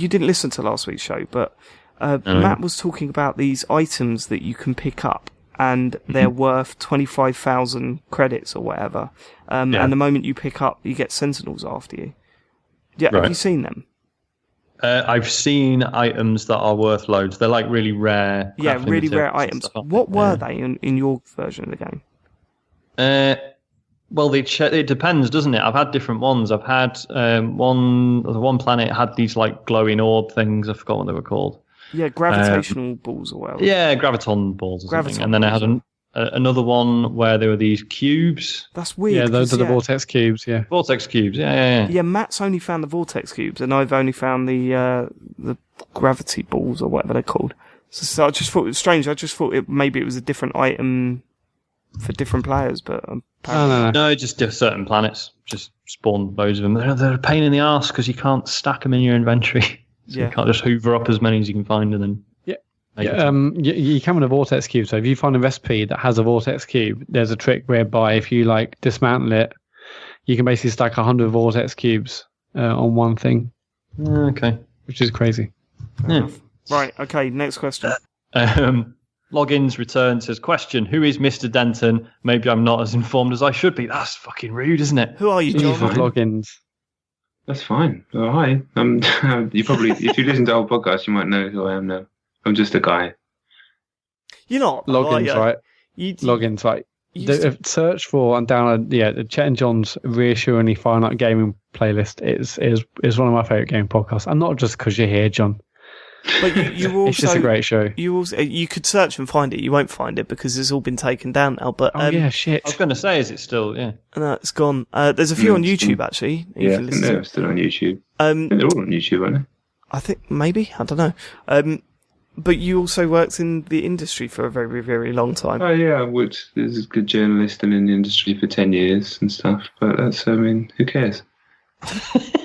didn't listen to last week's show, but Matt was talking about these items that you can pick up, and they're worth 25,000 credits or whatever. And the moment you pick up, you get Sentinels after you. Yeah, right. Have you seen them? I've seen items that are worth loads. They're like really rare. Yeah, really rare items. What were they in your version of the game? Well, it depends, doesn't it? I've had different ones. I've had one planet had these like glowing orb things. I forgot what they were called. Yeah, gravitational balls or whatever. Yeah, graviton balls or something. And then I had another one where there were these cubes. That's weird. Yeah, those are the vortex cubes. Yeah, vortex cubes. Yeah. Yeah, Matt's only found the vortex cubes, and I've only found the gravity balls or whatever they're called. So I just thought it was strange. I just thought maybe it was a different item for different players, but no, just certain planets just spawn loads of them. They're a pain in the arse because you can't stack them in your inventory. So you can't just hoover up as many as you can find and then. You come with a vortex cube. So if you find a recipe that has a vortex cube, there's a trick whereby if you like dismantle it, you can basically stack 100 vortex cubes on one thing. Okay, which is crazy. Yeah. Right. Okay. Next question. Logins return says, question, who is Mr. Denton? Maybe I'm not as informed as I should be. That's fucking rude, isn't it? Who are you, John? Logins. That's fine. Oh, hi. You probably, if you listen to old podcasts, you might know who I am now. I'm just a guy. You're not. Logins, right? Logins, right? Search for and download, Chet and John's Reassuringly Finite Gaming playlist is one of my favourite gaming podcasts. And not just because you're here, John. But you also, it's just a great show. You could search and find it. You won't find it because it's all been taken down now. But shit. I was going to say, is it still? Yeah. No, it's gone. There's a few on YouTube actually. Yeah, I think they're still on YouTube. I think they're all on YouTube, aren't they? I think maybe. I don't know. But you also worked in the industry for a very, very long time. Oh yeah, I worked as a good journalist and in the industry for 10 years and stuff. But that's, who cares?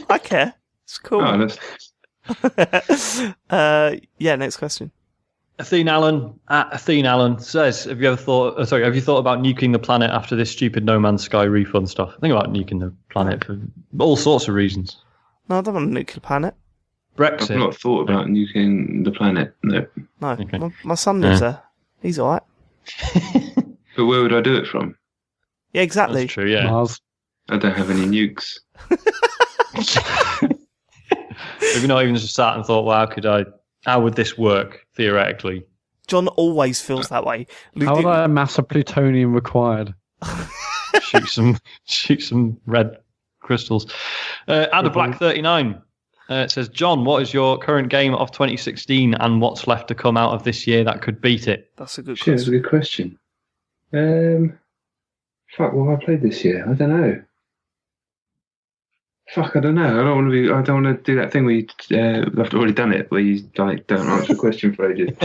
I care. It's cool. Oh, that's. Next question. Athene Allen says, have you thought about nuking the planet after this stupid No Man's Sky refund stuff? Think about nuking the planet for all sorts of reasons. No, I don't want to nuke the planet. Brexit. I've not thought about nuking the planet. No. Okay. My son lives there. He's alright. But where would I do it from? Yeah, exactly. That's true, yeah. Mars. I don't have any nukes. Have you not even just sat and thought, well, how would this work theoretically? John always feels that way. How would I amass a plutonium required? shoot some red crystals. Ada Black 39 says, John, what is your current game of 2016 and what's left to come out of this year that could beat it? That's a good question. That's a good question. Fuck, what have I played this year? I don't know. I don't know. I don't want to do that thing where I've already done it, where you don't answer a question for ages.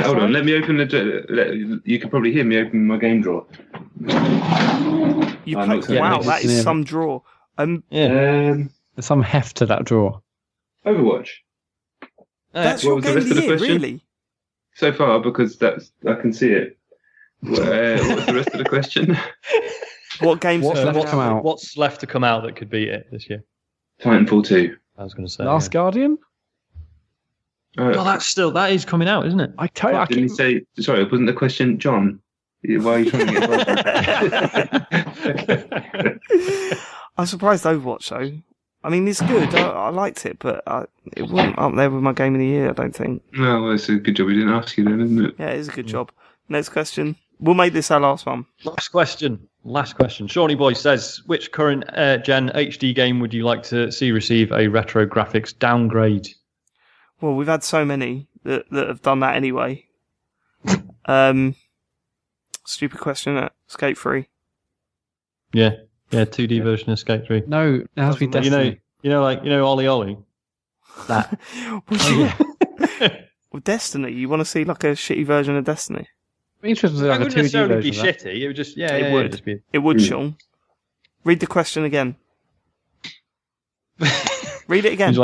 Hold on, let me open you can probably hear me open my game drawer. Wow, that is some drawer. There's some heft to that drawer. Overwatch. That's your game of the year, really? So far, because I can see it. What's the rest of the question? What's left to come out that could beat it this year? Titanfall 2. I was going to say Last Guardian. That is coming out, isn't it? Didn't he say? Sorry, wasn't the question, John? Why are you trying to get involved? I'm surprised Overwatch though. I mean, it's good. I liked it, but it wasn't up there with my game of the year. I don't think. No, well, it's a good job we didn't ask you then, isn't it? Yeah, it is a good job. Next question. We'll make this our last one. Last question. Shawnee Boy says, which current gen HD game would you like to see receive a retro graphics downgrade? Well, we've had so many that have done that anyway. Stupid question, isn't it? Skate 3. Yeah, 2D version of Skate 3. No, it has to be Destiny. You know, Ollie Ollie? That. With Destiny, you want to see like a shitty version of Destiny? Interesting, like it wouldn't necessarily be shitty. It would just, it would. Just be... It would, Sean. Read the question again. Read it again.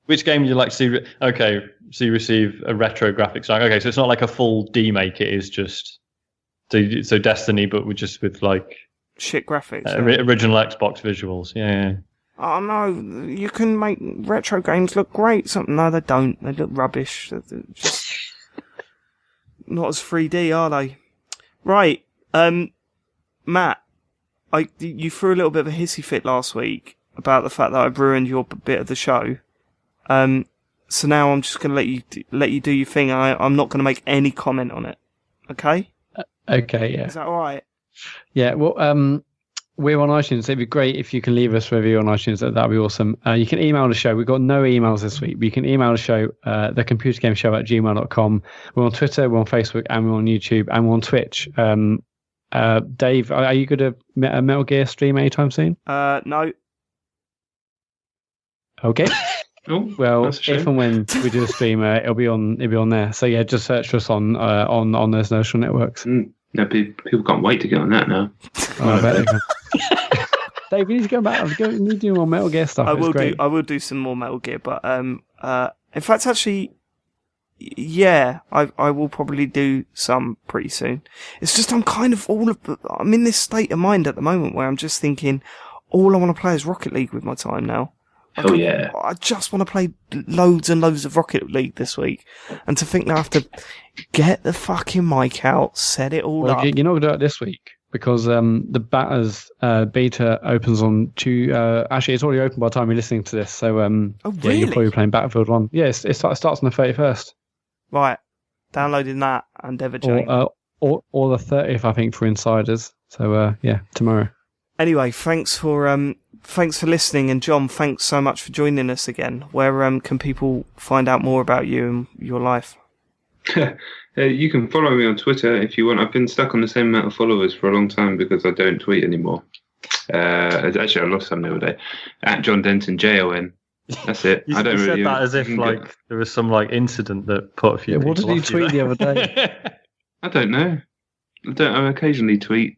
Which game would you like to see? Receive a retro graphics. Okay, so it's not like a full demake. It is just so Destiny, but with like shit graphics, original Xbox visuals. Yeah. Oh no, you can make retro games look great. No, they don't. They look rubbish. They're just not as 3D, are they? Right, Matt, you threw a little bit of a hissy fit last week about the fact that I ruined your bit of the show. So now I'm just going to let you do your thing. I'm not going to make any comment on it. Okay? Okay, yeah. Is that all right? Yeah, well, we're on iTunes. It'd be great if you can leave us a review on iTunes. That'd be awesome. You can email the show. We've got no emails this week, but you can email the show, thecomputergameshow@gmail.com. We're on Twitter, we're on Facebook, and we're on YouTube, and we're on Twitch. Dave, are you going to a Metal Gear stream anytime soon? No. Okay. Oh, well, if and when we do a stream, it'll be on there. So yeah, just search for us on those social networks. No, people can't wait to get on that now. I bet they can. Dave, you need to go back. You need to do more Metal Gear stuff. I will do some more Metal Gear, but in fact, actually, yeah, I will probably do some pretty soon. It's just I'm in this state of mind at the moment where I'm just thinking all I want to play is Rocket League with my time now. I just want to play loads and loads of Rocket League this week. And to think that I have to get the fucking mic out, set it all up. You're not going to do it this week because the Batters beta opens on Tuesday. Actually, it's already open by the time you're listening to this. So really? Yeah, you're probably playing Battlefield 1. Yeah, it starts on the 31st. Right. Downloading that and Endeavour Jane. Or the 30th, I think, for insiders. So, yeah, tomorrow. Anyway, thanks for listening, and John, thanks so much for joining us again. Where can people find out more about you and your life? You can follow me on Twitter if you want. I've been stuck on the same amount of followers for a long time because I don't tweet anymore. Actually, I lost some the other day. At Jon Denton, Jon. That's it. I don't really. Said that as if like there was some like incident that put a few. Yeah, what did you tweet the other day? I don't know. I occasionally tweet.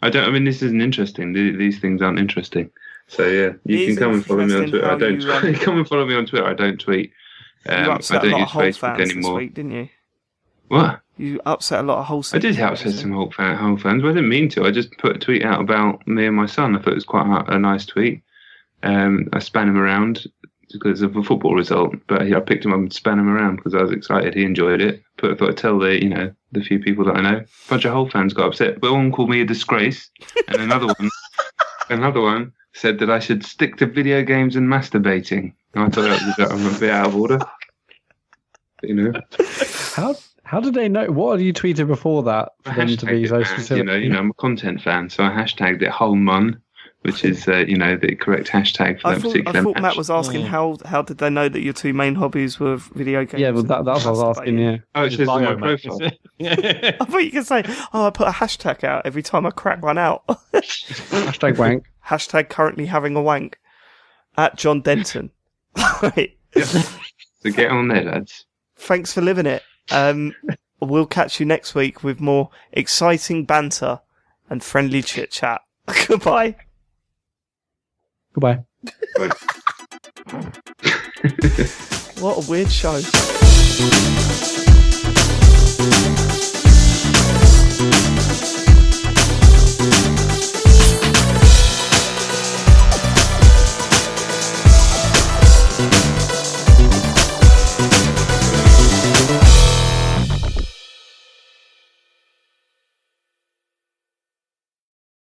I mean, this isn't interesting. These things aren't interesting. So yeah, you can come and follow me on Twitter. I don't tweet. Come and follow me on Twitter. I don't tweet. I don't use Facebook anymore. This week, didn't you? What? You upset a lot of Hull. I did upset some Hull fans, but I didn't mean to. I just put a tweet out about me and my son. I thought it was quite a nice tweet. I span him around because of a football result, but I picked him up and span him around because I was excited. He enjoyed it. But I thought I'd tell the few people that I know. A bunch of Hull fans got upset, but one called me a disgrace, and another one said that I should stick to video games and masturbating. And I thought that was a bit out of order. How did they know? What had you tweeted before that for them to be so specific? I'm a content fan, so I hashtagged it whole mun, which is the correct hashtag for that particular. I thought Matt was asking how did they know that your two main hobbies were video games? Yeah, well, that's what I was asking. Yeah. Oh, it says on my profile. I thought you could say, I put a hashtag out every time I crack one out. Hashtag wank. Hashtag currently having a wank. At Jon Denton. Right. So get on there, lads. Thanks for living it. We'll catch you next week with more exciting banter and friendly chit chat. Goodbye. Goodbye. What a weird show.